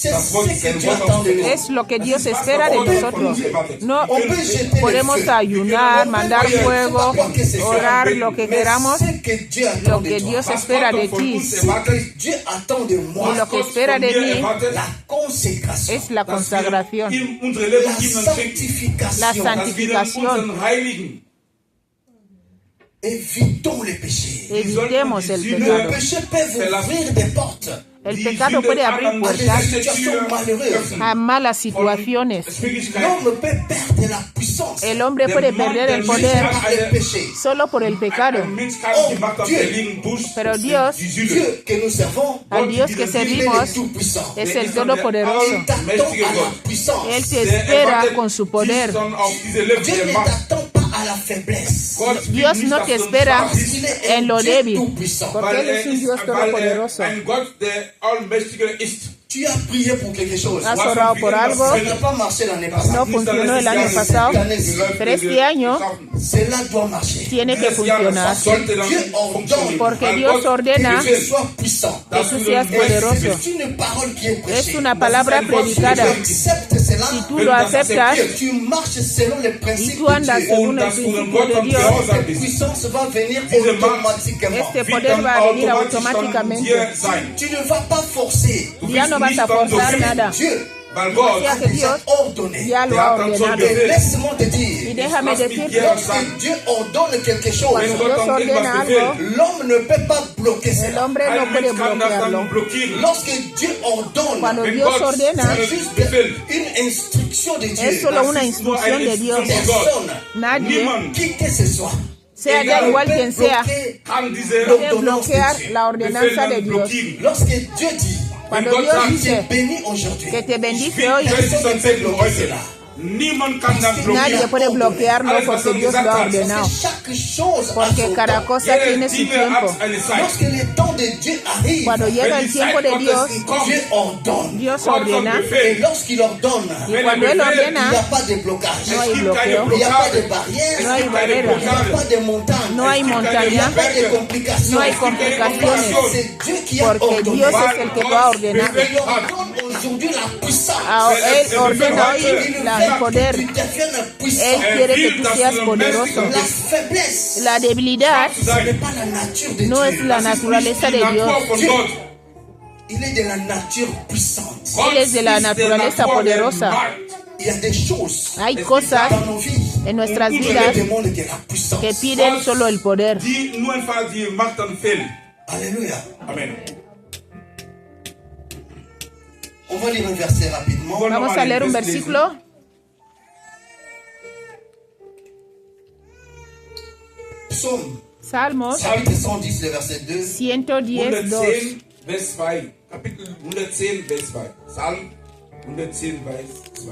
C'est ce que Dieu attend de nous. Es lo que Dios espera de nosotros. No On peut jeter le podemos feu. ayunar, On mandar peut prier, fuego, quoi que ce soit. orar, lo que Mais queramos, ce que Dieu attend lo de que toi, Dios espera de ti ce que Dieu attend de moi, y lo que espera de mí la consécration, es la consagración, la la santificación. santificación. Évitons les péchés. Evitemos el Le pecado. péché peut vous ouvrir des portes El pecado puede abrir à des puertas situations malheureuses. a malas situaciones. L'homme peut perdre la puissance El hombre puede perder el poder par le péché. solo por el pecado. Pero Dios, Dieu que nous servons, al Dios que il est servimos, le tout-puissant. es el Todopoderoso. Il t'attend à la puissance. Él te espera con su poder. Dieu ne t'attend pas à la faiblesse. Dios no te espera Parce qu'il est en un lo Dieu débil, tout-puissant. porque Él es un Dios todopoderoso. Tu as prié pour quelque chose. Has orado por algo, Ça n'a pas marché l'année passée. no funcionó el año pasado, pero este año Cela doit marcher. tiene que funcionar, Dieu ordonne porque Dios ordena que tu sois puissant. que tú seas poderoso. C'est une parole qui est prêchée. Es una palabra predicada. Tu acceptes cela, Si tú lo aceptas tu marches selon les y principes tú andas de Dieu. según el principio de Dios, Cette puissance va venir automatiquement. este poder va a venir automáticamente. Tu ne vas pas forcer. Ya no vas a forzar nada. Dieu Weil Gott Decía que Dios ordonné. ya lo ha ordenado. Et laisse-moi te Y dire, déjame decirte, lorsque Dieu ordonne quelque chose, Wenn Gott Dios dann irgendwas ordena befehlt, algo, l'homme ne peut pas bloquer el cela. hombre no kein puede Mensch kann das bloquearlo. dann blockieren. Lorsque Dieu ordonne, Cuando Wenn Dios Gott ordena, c'est juste une instruction de Dieu. es solo una Das ist nur instrucción eine de Dios. Instruktion von Gott. Nadie, Niemand Qui que ce soit, sea da igual quien sea, kann diese puede bloquear la Befehl ordenanza de dann Dios. blockieren. lorsque Dieu dit, Cuando Gott Dios sagt, je dice bénis aujourd'hui, que te Ich bendice bin hoy, Präsident Segnen heute. Niemand kann das nadie blockieren. puede bloquearlo Alles, was porque er Dios lo gesagt ha hat. ordenado. chaque chose a Porque son cada temps. cosa Jede tiene su Dinge tiempo. hat eine Zeit. Lorsque le temps de Dieu arrive, Cuando llega el tiempo de Dios, Dieu ordonne. Dios Gott ordena. sagt Befehl. Et lorsqu'il ordonne, Y cuando Él il n'y a ordena, pas de blocage. no hay Es gibt keine bloqueo, Il n'y a pas de Blockade. barrière. no hay keine barrera, Il n'y a pas de montagne. no hay Il n'y a montaña, pas de complications. no hay Parce complicaciones, que c'est Dieu qui a porque ordonné. Dios es el que lo ha ordenado. Il ordonne aujourd'hui la puissance. Él ordena hoy el poder. Tu deviennes puissant. Él quiere que tú seas poderoso. La faiblesse, La debilidad ce n'est pas la nature de no es Dieu. la naturaleza de Dios. Il est de la nature puissante. Él es de la naturaleza poderosa. Il y a des choses Hay cosas dans nos vies en nuestras qui vidas demandent de la puissance. que piden solo el poder. Die nur einfach die Macht dann fehlen. Alléluia. Amen. On va lire un verset rapidement. Vamos a leer un versículo. Psaume, Salmos chapitre 110, le verset 2. 110, 2. 110, Vers 2. Kapitel 110, Vers 2. Psalm 110, Vers 2.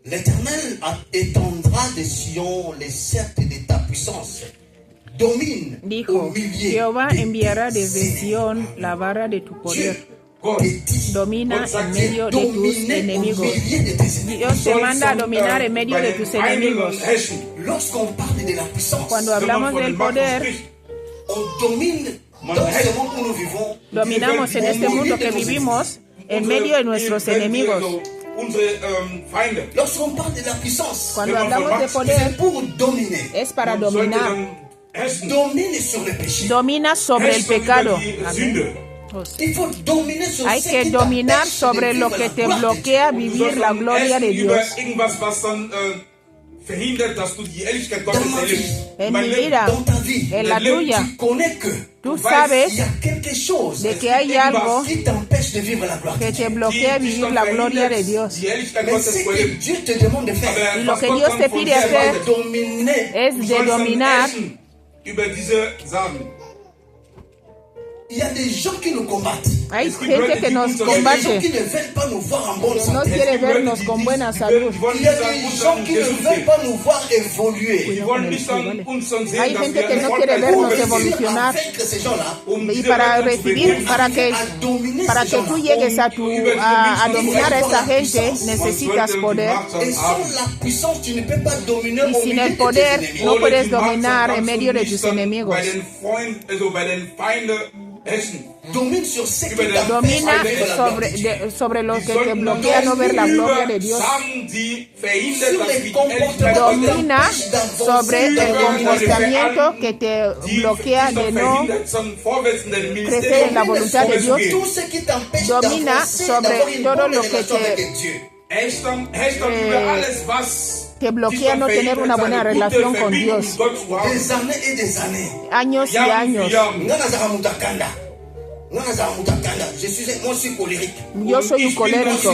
L'Éternel étendra des Sion les cercles de ta puissance. Domine au Dijo, milieu Jehová de enviará tes desde ennemis. Sión la vara de tu Dieu poder. Gott, te dit, Domina en medio de tus dominer au enemigos. milieu de tes ennemis. Dios te manda a dominar en medio de tus enemigos. Lorsqu'on parle de la puissance, Cuando hablamos del poder, on domine dans ce monde où nous vivons. dominamos en este mundo que vivimos en medio de nuestros enemigos. Lorsqu'on parle de la puissance, Cuando hablamos de c'est poder, pour dominer. es para dominar. Dominer sur le péché. Domina sobre el pecado. Amén. Il faut dominer sur Hay ce que qui dominar t'empêche sobre de lo vivre que la te gloire de bloquea Dieu. vivir la gloria de Dios. Irgendwas, was dann verhindert, dass du die Ehrlichkeit Gottes Dans ma vie, erlebst. En Mein mi Leben, vida, dans ta vie, en la tuya, tu connais que tú il sabes y a quelque chose de que hay algo qui t'empêche de vivre la gloire de que Dieu. te bloquea vivir la gloria de Dios. die Ehrlichkeit Mais Gottes ce zu que erleben. Dieu te demande de faire, Aber Y lo was que Gott Dios dann te von pide dir hacer erwartet, dominer. es du de sollst dann dominar. herrschen über diese Sachen. Il y a des gens qui nous combattent. Hay Es gibt gente Leute, que die nos uns Il y a des gens combate, qui ne veulent pas nous voir en bonne que no santé. quiere Es gibt vernos Leute, con die- buena die salud. wollen Il y a nicht an des uns gens dann qui ne gesund veulent sehen. pas nous voir évoluer. Die wollen nicht an uns dann sehen, Hay dass gente wir que no erfolgreich quiere vernos sind. evolucionar. Vaincre ces gens-là, Um Y diese para Leute zu recibir, bekommen. para que tú llegues a dominar a esa gente, necesitas poder. Et sans la puissance, tu ne peux pas dominer Y au sin milieu el de tes poder, ennemis. no Ohne puedes die Macht dominar en kannst du medio de nicht tus dann enemigos. bei den Feinden herrschen. Domine sur ce qui Über den t'empêche Domina de vivre la gloire de Dieu. sobre lo Die que te sollten bloquea no ver la gloria de Dios. Sachen, die verhindern, Sur dass les wir die comportements Ehrlichkeit qui Gottes Domina t'empêchent d'avancer sobre el dans la gloire de Dieu. comportamiento que te bloquea de no crecer en la voluntad de Dios. Tout ce qui t'empêche Domina d'avancer, sobre d'avoir une todo bonne lo que relation te- avec Dieu. Te bloquea no tener una buena relación con Dios. Des années et des années. Años y años. Nga nazala mutu akanda. Nga nazala mutu akanda. Moi, je suis colérique. Yo soy un colérico.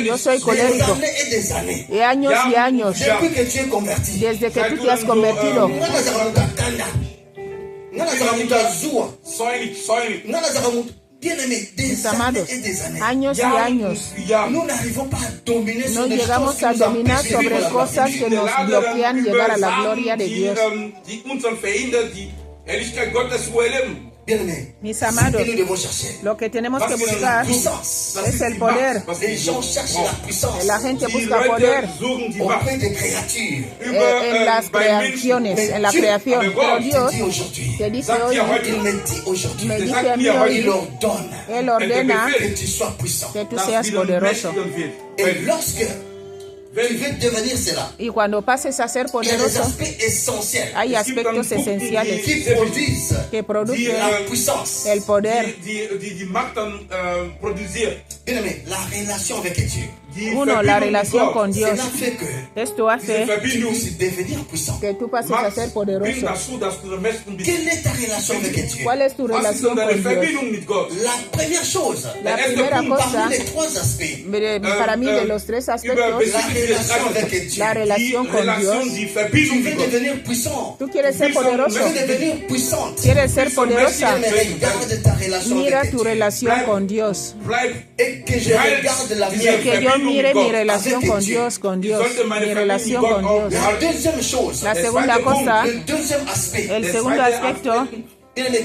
Yo soy Des colérico. années et des années. Y años y años. Depuis que tu es converti. Desde que tú te has convertido. Nga nazala mutu akanda. Nga nazala mutu azua. Nga nazala mutu. Bien-aimé, des Mis années amados, et des années. años y años. Nous n'arrivons pas à dominer No sur des choses llegamos qui a nous dominar empêchent de vivre sobre la gloire de cosas Dieu. que nos bloquean llegar a la gloria de Dios. Die uns dann verhindern, die Ehrlichkeit Gottes zu erleben. Bien-aimé, Mis ce amados, que nous devons chercher. lo que tenemos que Was ist buscar die Puissance. es el poder. Les gens cherchent la puissance La gente Die busca poder Leute suchen die Macht auprès des créatures. en las bei Menschen. creaciones, en la creación. Pero Dios Dit aujourd'hui, te dice Sagt hoy, ihr heute, il me dit aujourd'hui, me sagt dice a mí mir heute, il hoy, ordonne Él ordena que tu sois puissant. que tú dass seas wieder poderoso. mächtiger wird. Et lorsque tu veux devenir cela. Y cuando pases a ser Il y a des poderoso, aspects essentiels hay aspectos esenciales qui produisent que producen la puissance. el poder. Die macht dann produziert. Bien aimé, la relation avec Dieu. Uno, la relación con Dios. Cela fait que Esto hace tu puisses devenir puissant. que tú pases a ser poderoso. Quelle est ta relation avec Dieu? ¿Cuál es tu relación con Dios? La première chose, La primera cosa, parmi les trois aspects, para mí, de los tres aspectos, la relation avec Dieu. la relación con Dios. Tu veux devenir puissant. Tú quieres ser poderoso, Tu veux devenir puissante. quieres ser poderosa. Regarde ta relation Mira avec tu Dieu. relación con Dios. Et que je regarde la mienne. Que yo mire mi relación con Dios, mi relación con Dios. La deuxième chose, La segunda cosa, le deuxième aspect, el segundo aspecto,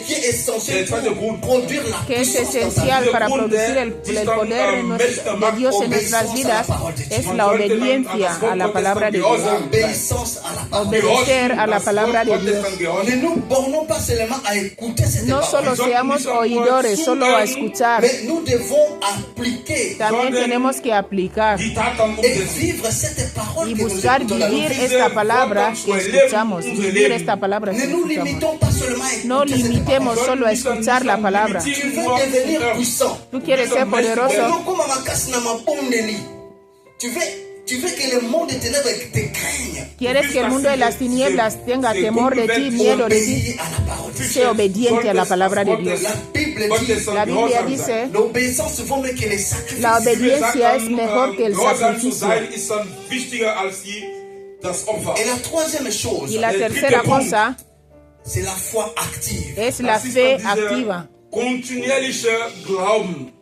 qui est essentiel pour produire la que es puissance dans ta esencial vie. para producir el poder de Dios en nuestras vidas, es la obediencia a la palabra de Dios. L'obéissance à la parole. Obedecer a la palabra de Dios. Ne nous bornons pas seulement à écouter cette No parole, solo seamos oidores, solo a escuchar. mais nous devons appliquer También tenemos que aplicar et vivre cette parole y que nous buscar écoutons. vivir esta palabra que escuchamos. Vivir esta palabra que Ne nous escuchamos. limitons pas seulement à No écouter cette limitemos parole. solo a escuchar la palabra. Tu veux devenir puissant. Tú quieres ser poderoso. Tu veux que le monde de ténèbres te craigne. Quieres que el mundo de las tinieblas tenga temor de ti, miedo de ti. Obéis à la parole de Dieu. Sé obediente a la palabra de Dios. La Bible dit, La Biblia dice, l'obéissance vaut mieux que les sacrifices. la obediencia es mejor que el sacrificio. Et la troisième chose, Y la tercera cosa c'est la foi active. es la fe activa. Kontinuierlicher Glauben.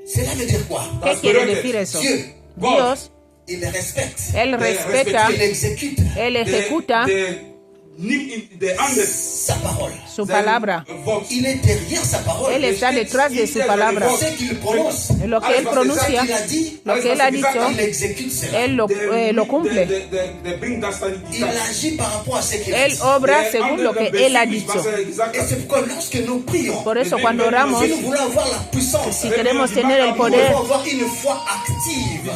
Cela veut dire quoi? ¿Qué quiere decir eso? Dieu, Dios, il les respecte. Él respeta, Il exécute Él ejecuta sa parole. su palabra. Il est derrière sa parole. Él está detrás de su palabra. Ce qu'il prononce, Lo que Él pronuncia, il a dit, lo que Él ha dicho, il exécute cela. Él lo cumple. Il agit par rapport à ce qu'il a Él dit. obra según lo que Él ha dicho. Et c'est pourquoi lorsque nous prions, Por eso cuando oramos, si nous voulons avoir la puissance, si queremos tener el nous poder, devons avoir une foi active.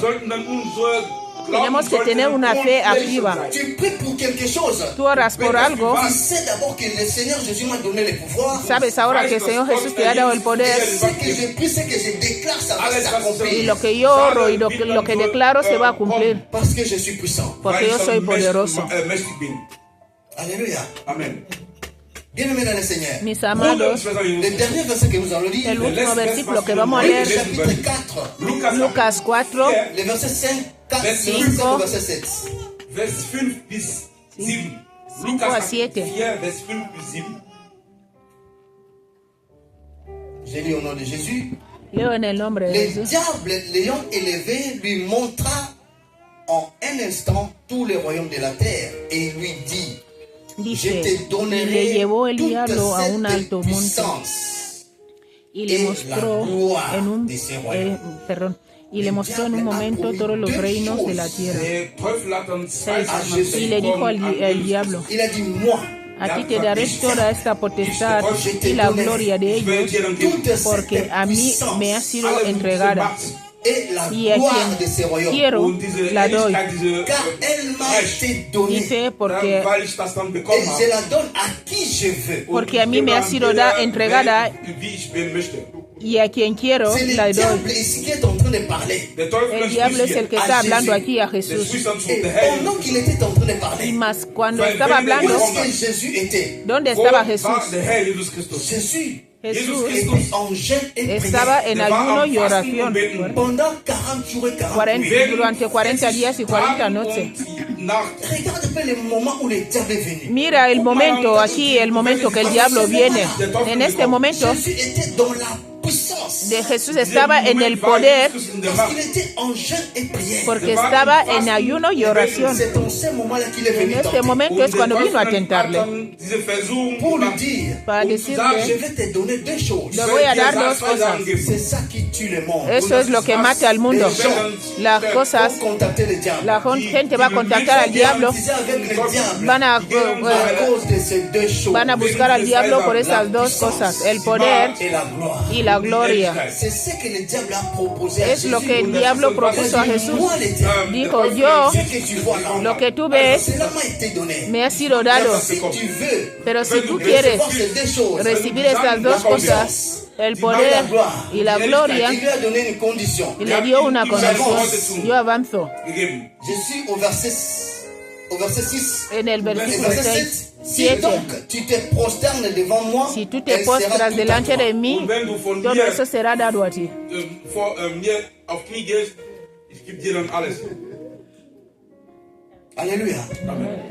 tenemos que tener una fe activa. Tu pries pour quelque chose. Tú oras por algo, Tu sais d'abord que le Seigneur Jésus m'a donné le pouvoir. sabes ahora que el Señor Jesús te ha dado el poder, Ce que je prie, ce que je déclare, ça va y s'accomplir. lo que yo oro y lo que declaro se va a cumplir, Parce que je suis puissant. porque yo soy poderoso. Alléluia. Amen. Bien-aimés dans le Seigneur. Mis amados, Le dernier verset que nous allons lire, el último versículo que vamos a leer, chapitre 4, Lucas 4, le verset 5, 4, Cinco. verset 7. Vers 5 bis 7. Cinco a Lukas 7. 4, Vers 5 bis 7. J'ai lu au nom de Jésus. leo en el nombre de Le Jesús. diable, l'ayant élevé, lui montra en un instant tous les royaumes de la terre et lui dit, je Dice, te y le donnerai llevó el toute diablo a un cette alto monte puissance. y le mostró en un y le mostró en un momento todos los reinos de la tierra. Der Teufel hat dann zwei Y le dijo al diablo, Il a dit, moi, a ti te daré toda esta potestad y la gloria de ellos, porque a mí me ha sido entregada, et la y a gloire de ces quien royaumes. quiero la doy. Car elle m'a été donnée. Dice, porque weil ich das dann Et bekommen je la donne à qui je veux. Porque a mí me ha sido entregada, wie ich will möchte. y a quien quiero C'est le la doy. diable ici qui est en train de parler. Der Teufel El diablo es el que está hablando aquí a Der Jesús. spricht dann zu Et der Herr. pendant qu'il était en train de Y parler, más, cuando estaba où hablando, est-ce que Jésus était? ¿dónde Wo estaba war Jesús? der Herr Jesus Christus? Jésus Jesús était en jeûne et estaba prière. en Der war ayuno am y Fasten oración und Beten. Pendant 40 jours et 40 nuits. durante 40 días y 40 noches. Nacht. Regarde un peu le moment où le diable est venu. Mira el momento aquí, el momento que el diablo viene. En este momento Jésus était dans la puissance. de Jesús estaba en el poder, Parce qu'il était en jeûne et prière. porque estaba en ayuno y oración. C'est dans ce moment-là qu'il est En venu este tenter. momento es cuando vino a tentarle, Diese Versuchung Pour lui dire, para je decirle, vais te donner deux choses. le voy a dar dos cosas. C'est ça qui tue le monde. Eso es lo que mata al mundo. Las cosas, Pour contacter le diable. la gente va a contactar al diablo, Disait avec le diable. van a, À cause de ces deux choses. van a buscar al diablo por esas dos cosas, el poder Et la gloire. y la la gloria. C'est ce que le diable a proposé à Es lo Jésus. que el diablo propuso a Jesús. Moi, le diable, Dijo, yo, ce que tu vois là, lo que tú ves, cela m'a été donné. me ha sido dado. Si tu veux Pero si tú quieres recevoir ces deux choses, recibir estas dos cosas, el poder y la gloria, il lui a donné une condition. y le dio una condición. Yo avanzo gegeben. Je suis au verset 6. en el versículo Verset 6, 7. Si 7. donc tu te prosternes devant moi, Si tú te elle sera postras toute à delante toi. de mí, todo eso será dado a ti. Vor mir auf Knie gehst, ich gebe dir dann alles. Alléluia.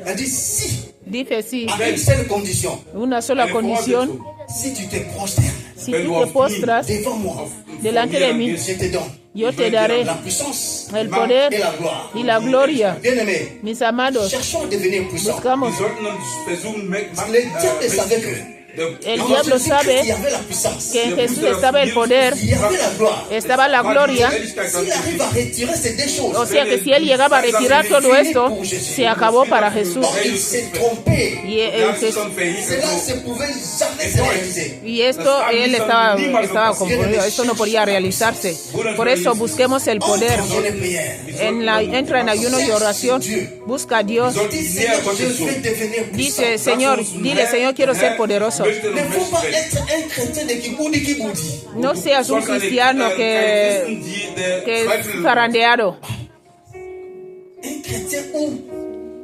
Elle dit si, Dice sí, à une seule condition. una sola condición. Si tu te prosternes Si tú te postras devant moi, delante de mí, je te donne yo te daré la puissance el poder et la gloire. y la gloria. Bien-aimés, Mis amados, cherchons à devenir puissants. buscamos. Wir sollten uns versuchen, Le diable savait que El en diablo Jésus-Christ, sabe il y avait la puissance, que en Jesús estaba el poder, il y avait la gloire. estaba la gloria. S'il arrive à retirer ces deux choses, O sea que si él llegaba a retirar todo esto, se acabó para Jesús. or il s'est trompé. Y, Cela ne se pouvait jamais se réaliser. y esto él estaba confundido. Esto no podía realizarse. Por eso busquemos el poder. Entre en prière. Entra en ayuno y oración. Busca a Dios. Dis, Seigneur, je veux devenir puissant. Dice, Señor, dile, Señor, quiero ser poderoso. Ne faut pas être un chrétien de Kiboudi. No seas un cristiano que es zarandeado. Un chrétien où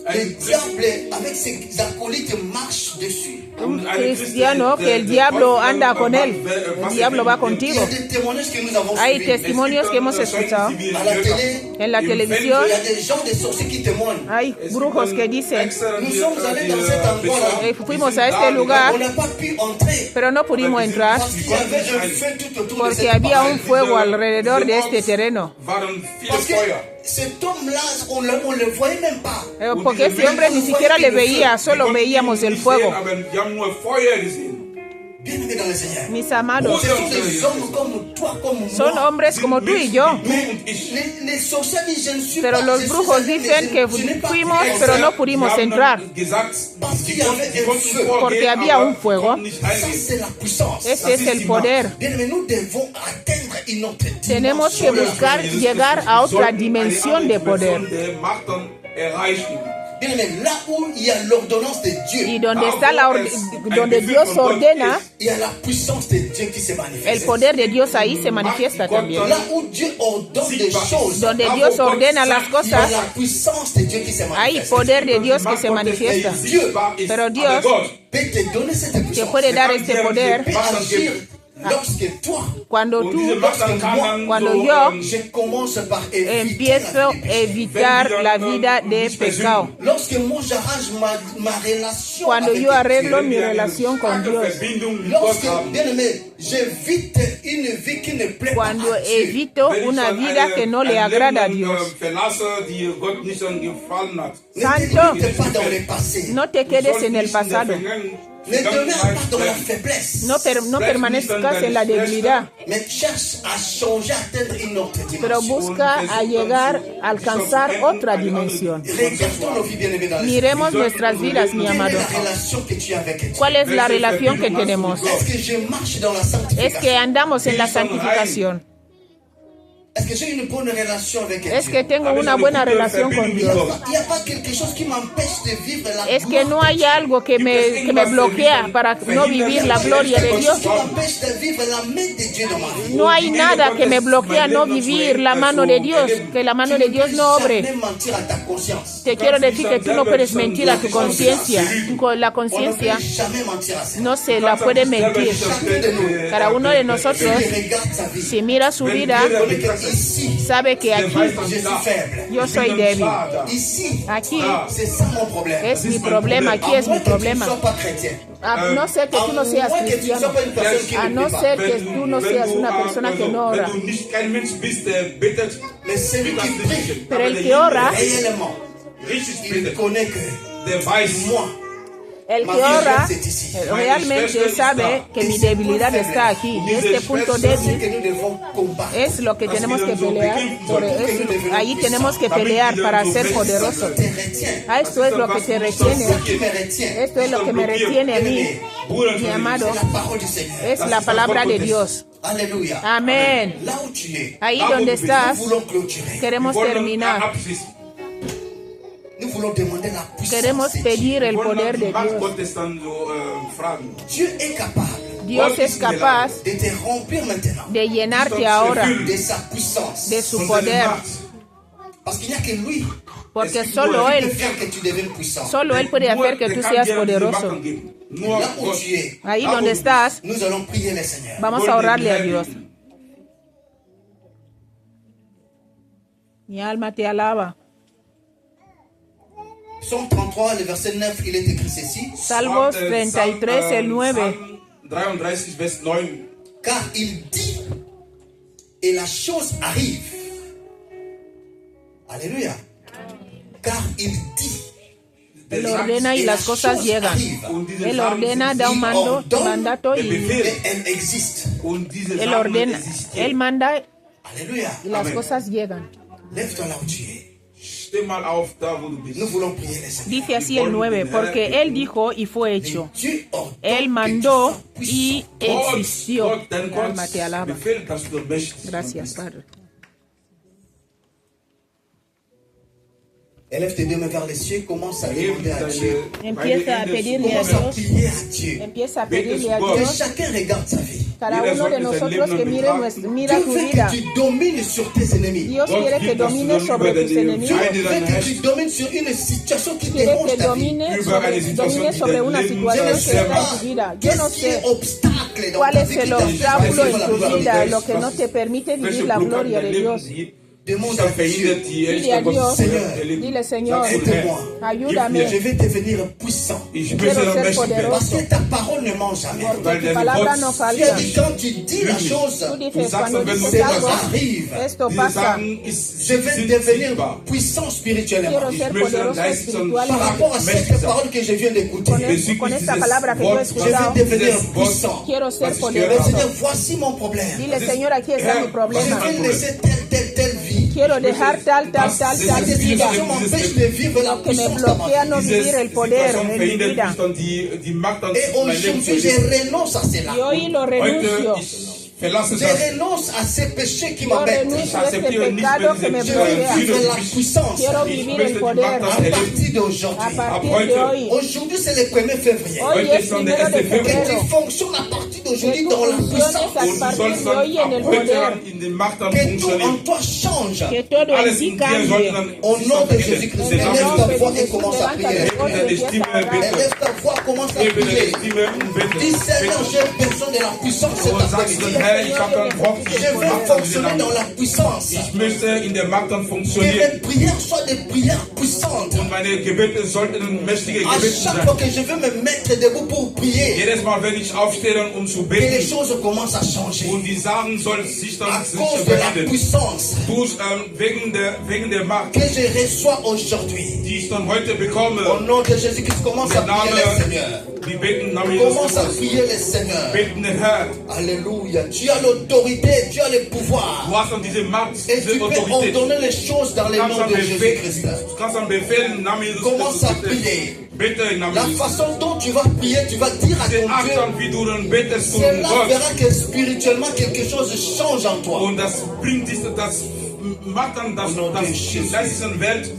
le diable, avec ses acolytes, marche dessus. Un cristiano que el diablo anda con él. El diablo va Il y contigo. a des témoignages que nous avons Hay suivis. testimonios que hemos escuchado À la télé, en la televisión. il y a des gens, des sorciers qui témoignent. Hay brujos que dicen, Nous sommes allés dans cet endroit-là. fuimos a este lugar, On n'a pas pu entrer pero no pudimos entrar parce qu'il y avait un feu tout autour de porque cette había parcelle. un fuego alrededor de este terreno. Waren viele Parce que Feuer. cet homme-là, on le voyait même pas. Porque ese hombre ni siquiera le veía, solo veíamos el fuego. Aber wir haben nur Feuer gesehen. Bien-aimés dans le Seigneur. Mis amados, Ce sont des hommes comme toi, comme son moi. hombres como tú y yo. Les sorciers disent, je ne suis Pero pas. los je suis brujos allé, dicen mais que je n'ai pas fuimos, pu pero entrer. no pudimos entrar. Parce qu'il y avait un feu. Porque había un fuego. Ça, c'est la puissance. Ese es el poder. Bien-aimés, nous devons atteindre une autre Tenemos que dimension. buscar llegar a otra dimensión de poder. Bien-aimés, là où il y a l'ordonnance de Dieu, Y donde está donde Dios ordena, il y a la puissance de Dieu qui se manifeste. el poder de Dios ahí se manifiesta también. Là où Dieu ordonne des choses, Donde Dios ordena las il y a cosas, la puissance de Dieu qui se hay manifeste. poder de Dios que se manifiesta. Pero Dios Peut te donner cette te puissance. puede dar este poder Peut agir lorsque toi, cuando tú, Cuando cuando yo je commence par éviter empiezo a evitar la vida de pecado. lorsque moi j'arrange ma relation Cuando avec yo Dieu. arreglo mi relación con Dios. Lorsque, bien aimé, j'évite une vie qui ne plaît pas Cuando à Dieu. evito una vida que no le agrada a Dios. Ne Santo, te limite pas dans le passé. no te quedes en el pasado. Ne demeure pas dans la faiblesse. No permanezcas en la debilidad, Mais cherche à changer, à atteindre une autre pero dimension. busca a llegar, a alcanzar otra dimensión. Regardons nos vies bien-aimées dans le Miremos nuestras vidas, mi Quelle est amado. la relation que tu as avec Dieu? ¿Cuál es la relación que tenemos? Est-ce que je marche dans la Es sanctification? que andamos en la santificación. Est-ce que j'ai une bonne relation avec Dieu? Es que tengo una buena relación con Dios. Il n'y a pas quelque chose qui m'empêche de vivre la Es que no hay algo que me bloquea para no vivir la gloria de Dios. qui m'empêche de vivre la main de Dieu dans ma vie. No hay nada que me bloquea no vivir la mano de Dios, que la mano de Dios no obre. Jamais mentir à ta conscience. Te quiero decir que tú no puedes mentir a tu conciencia. Con la On ne conciencia peut jamais mentir à ça. no se la puede mentir. Chacun de nous, Cada uno de nosotros, qui regarde sa vie, si mira su vida, connaît que ici, sabe que aquí je suis faible. yo soy débil. Ici, Aquí c'est ça mon problème. es mi problema, aquí es mi Moins que tu ne problema. sois pas chrétien. A no ser que tú no seas Moins que tu ne cristiano, sois pas une personne qui a ne no prie pas. ser que tú no seas una persona que no ora. Mais celui qui prie Pero el que ora, réellement, il connaît que moi, el que ora realmente sabe que mi debilidad está aquí. Y este punto c'est débil que nous devons combattre. es lo que tenemos que pelear. Ahí tenemos que pelear para ser poderosos. Te retiens. Esto es lo que te retiene. Ce qui me retient, Esto es lo que me retiene a mí, mi amado, c'est la parole du Seigneur. es la palabra de Dios. Alléluia. Amén. Là où tu es, Ahí donde estás, nous voulons clôturer. queremos terminar. Nous voulons demander la Queremos puissance. pedir el poder de Dios. Dieu est capable Dios es capaz de te remplir maintenant de llenarte ahora de sa puissance. de su poder, Parce qu'il n'y a que lui porque qui solo peut Él, faire que tu deviennes puissant. solo Él puede hacer que tú seas poderoso. Là où tu es, Ahí donde estás, nous allons prier le Seigneur. vamos a orarle a Dios. Mi alma te alaba. Psaume 33, le verset 9, il est écrit ceci. Salmos 33, el 9. 33, vers 9. Car il dit, et la chose arrive. Alléluia. Car il dit. Él ordena y las cosas llegan. Él ordena, da un mandato y elle existe. Él ordena, Él manda Alléluia. y las cosas llegan. Lève-toi là où tu es. Steh mal auf, da wo du bist. Nous voulons prier le Seigneur. Dice así el 9, porque Él dijo y fue hecho. Dieu ordonne Él mandó y Gott, existió. Gott, dein Mi alma te Gott alaba. befehlt, dass du mächtig Gracias, bist. Padre. Élève tes deux mains vers les cieux, commence à demander à Dieu. Empieza a pedirle a Commence à Dios. prier à Dieu. Empieza a pedirle a Que Dios. chacun regarde sa vie. Cada uno de nosotros que mira Dieu tu veut vida. que tu domines sur tes ennemis. Dios quiere que domines sobre tus Dieu enemigos. veut que tu domines sur une situation qui Quiere dérange que ta vie. domines sobre una Je situación ne que sais está en pas tu vida. Yo qu'est-ce no qui est sé obstacle dans cuál ta es vie qui el t'empêche obstáculo de en la tu gloire de vida, Dieu. lo que no te permite vivir la gloria de Dios. Demande à Dieu. Dile a Dios, Seigneur, dile Señor, aide-moi. ayúdame. Je vais devenir puissant. Quiero ser Parce poderoso. que ta parole ne ment jamais. Porque tu palabra no Tu falta. as dit quand tu dis la chose, Tú dices, cuando dices cela algo, arrive. esto pasa. Je vais devenir puissant spirituellement. Quiero ser poderoso Par espiritualmente. rapport à cette parole que je viens d'écouter, Con esta palabra que yo he je escuchado, vais devenir puissant. quiero ser Mais poderoso. Seigneur, voici mon problème. Dile, Señor, aquí está mi Je problema. vais laisser telle vie. Quiero dejar tal vida. Cette situation m'empêche de vivre la Lo que me puissance dans ma bloquea vie. no vivir el poder en mi vida. Et aujourd'hui, je renonce à cela. Y hoy lo renuncio. Je renonce à ces péchés qui Yo m'embêtent. renuncio a este pecado que me Je veux bloquea. vivre la puissance Quiero vivir el poder à partir a d'aujourd'hui. partir de hoy. Aujourd'hui, c'est le 1er février. Hoy es 1 de Que febrero. tu fonctionnes à partir Que d'aujourd'hui tú dans la funciones puissance. a partir de hoy en el poder. Que tout en toi change. Que todo en ti cambie. Au nom de Jésus-Christ, En el élève nombre ta de voix et Jesús, commence à levanta prier. tu voz y empieza a orar. Élève ta voix, commence à prier. Dis Seigneur, j'ai besoin de la puissance cet après-midi. Je veux fonctionner dans la puissance. Ich möchte in der Macht dann Que funktionieren. mes prières soient des prières puissantes. Und meine Gebete sollten mächtige À Gebete chaque sein. fois que je veux me mettre debout pour prier, Jedes Mal, wenn ich aufstehe, um zu que les beten, choses commencent à changer. und die Sachen sollen sich À dann sich cause de la verändern. puissance Wegen der Macht, que je reçois aujourd'hui. die ich dann heute bekomme. Au nom de Jésus-Christ, commence à Der prier le Name, Seigneur. die beten im Namen Commence à Jesus. prier le Seigneur. Beten den Herrn. Alléluia. Tu as l'autorité, tu as le pouvoir. Du hast dann diese Macht, Et tu diese peux Autorität. ordonner les choses dans le Du kannst nom dann de Jésus-Christ. befehlen im Namen Jesus Commence à Christus. prier. Bitte im Namen La Jesus. façon dont tu vas prier, tu vas dire à Die ton Art Dieu, an, wie du dann betest zu cela Gott. verra que spirituellement quelque chose change en toi. Und das bringt das macht dann das in der geistigen Welt,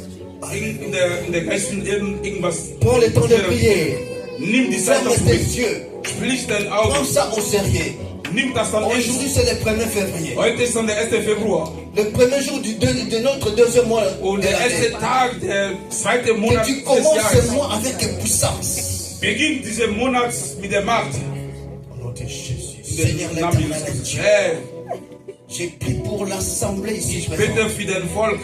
in der geistigen irgendwas. Prends le temps de prier. Nimm die Zeit Ferme dazu. tes yeux. Schließ deine Prends Augen. ça au sérieux. Nimm das dann ernst. Aujourd'hui, c'est le 1er février. Heute ist dann der 1. Februar. Le premier jour de notre deuxième mois. Und de der l'année. erste Tag, der zweite Monat Que tu des commences ce Jahres. mois avec puissance. Beginnt diesen Monat mit der Macht. Au nom de Jésus. In Seigneur den Namen l'éternel Jesus. Dieu. Hey, J'ai pris pour l'assemblée ici ich présente. bete für den Volk.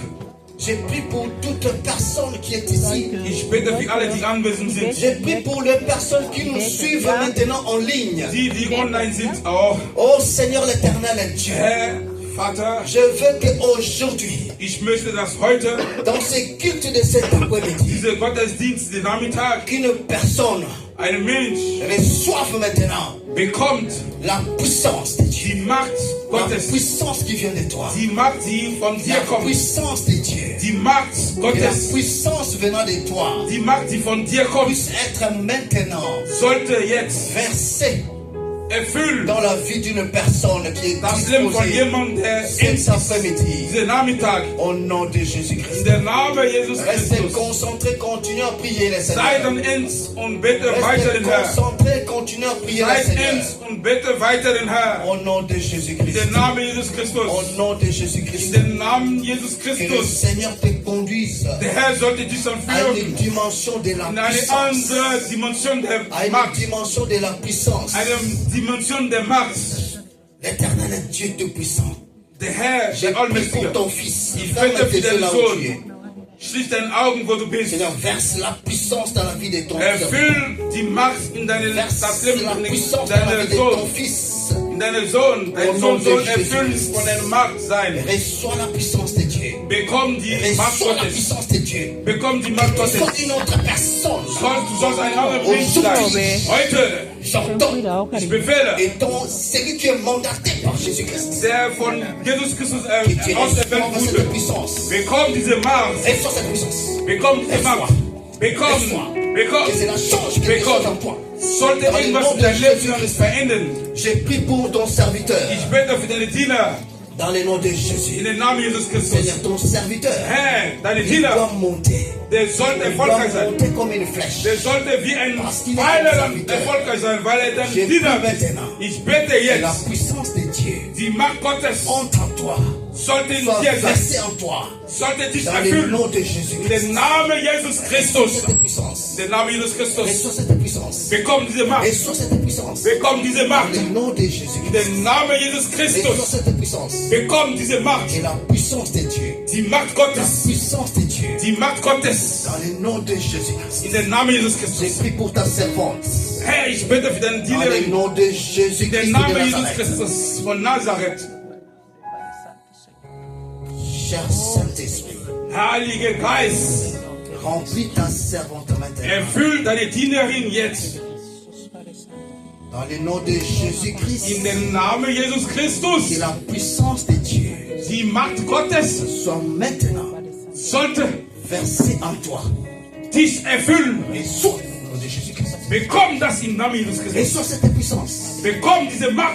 J'ai pris pour toute personne qui est ici. Ich bete für alle, die anwesend sind. J'ai pris pour les personnes qui nous suivent maintenant en ligne. Die online sind auch. Oh Seigneur l'éternel Dieu. Herr, Vater, Je veux qu'aujourd'hui, ich möchte, dass heute dans ce culte de cet après-midi, dieser Gottesdienst, der Nachmittag, qu'une personne ein Mensch reçoive maintenant bekommt la puissance de Dieu. die Macht La Gottes, puissance qui vient de toi. die Macht, die von dir La kommt, puissance de Dieu. die Macht Et la Gottes, puissance venant de toi die Macht, die von dir kommt, puisse être maintenant sollte jetzt versée erfüllt dans la vie d'une personne qui est das Leben von disposée jemandem, der cet après-midi. diesen Nachmittag Au nom de in Jésus-Christ. der Name Jesus Restez Christus. concentrés, continuez à prier les Seid Seigneurs. an ins und bete weiter Restez den Herrn. concentrés, continuez à prier les Seid Seigneurs. ins und bete weiter den Herrn. Au nom de In Jésus-Christ. den Namen Jesus Christus. Au nom de In Jésus-Christ. den Namen Jesus Que le Christus. Seigneur te conduise Der Herr sollte dich dann à une führen dimension de la in eine puissance. andere Dimension der À une Macht. dimension de la puissance. Eine Dimension der Macht. L'éternel est Dieu Tout-Puissant. Der Herr, J'ai der prié Allmächtige. pour ton fils. Ich Ferme bete tes für yeux deinen là où tu es. Sohn. Schließ deine Augen, wo du bist. Seigneur, verse la puissance dans la vie de ton fils. Erfüll die Macht in deine, das Verse Leben la in puissance dans la deinen vie de ton Sohn. fils. In deinen Sohn. Dein Sohn soll erfüllt von deiner Macht sein. Reçois la puissance de Dieu. Bekomm die Macht Reçois la Gottes. puissance de Dieu. Bekomm die Macht Tu Gottes. sois une autre personne. Du sollst ein anderer Mensch sein. Heute, J'entends. ich befehle, Et ton, celui qui est mandaté par Jésus-Christ. der von Jesus Christus Que tu auserwählt reçois cette wurde, puissance. bekomm diese Macht. Reçois cette puissance. Bekomm diese Macht. Bekomm. Que cela change quelque chose en Bekomm. toi. Sollte irgendwas in deinem Leben verändern. J'ai pris pour ton serviteur. Ich bete für deine Diener. Dans le nom de In Jésus. den Namen Jesus Christus. Seigneur, ton serviteur. Herr, deine Il Diener, doit monter. der sollte Il doit erfolgreich sein. monter comme une flèche. Der sollte wie ein Parce qu'il est Pfeiler ein dann Serviteur. erfolgreich sein, weil er dann J'ai Diener pris ist. maintenant. Ich bete Et la jetzt, puissance de Dieu die Macht Gottes entre en toi. sollte in Soit dir sein, versée en toi. sollte dich Dans le erfüllen. nom de In Jésus-Christ. den Namen Jesus Christus. Cette puissance. In den Namen Jesus Christus. Reçois cette puissance. Bekomm diese Macht. Reçois cette puissance. Bekomm diese Dans Macht. le nom de In Jésus-Christ. den Namen Jesus Reçois Christus. cette puissance. Bekomm diese Macht. Et la puissance de Dieu. Die Macht La Gottes. puissance de Dieu. Die Macht Gottes. Dans le nom de Jésus-Christ. In den Namen Jesus J'ai Christus. pris pour ta servante. Herr, ich bete für deinen Dans Diener. le nom de In den Jésus-Christ Namen de Jesus Nazareth. Christus von Nazareth. Cher Saint-Esprit, Heiliger Geist, remplis ta servante maintenant. erfüll deine Dienerin jetzt. Dans le nom de Jésus-Christ, In den Namen Jesus que Christus. la puissance de Dieu Die Macht Gottes soit maintenant sollte versée en toi. dich erfüllen. Reçois au nom de Jésus-Christ. Bekomm das im Namen Jesus Christus. Reçois cette puissance. Bekomm diese Macht.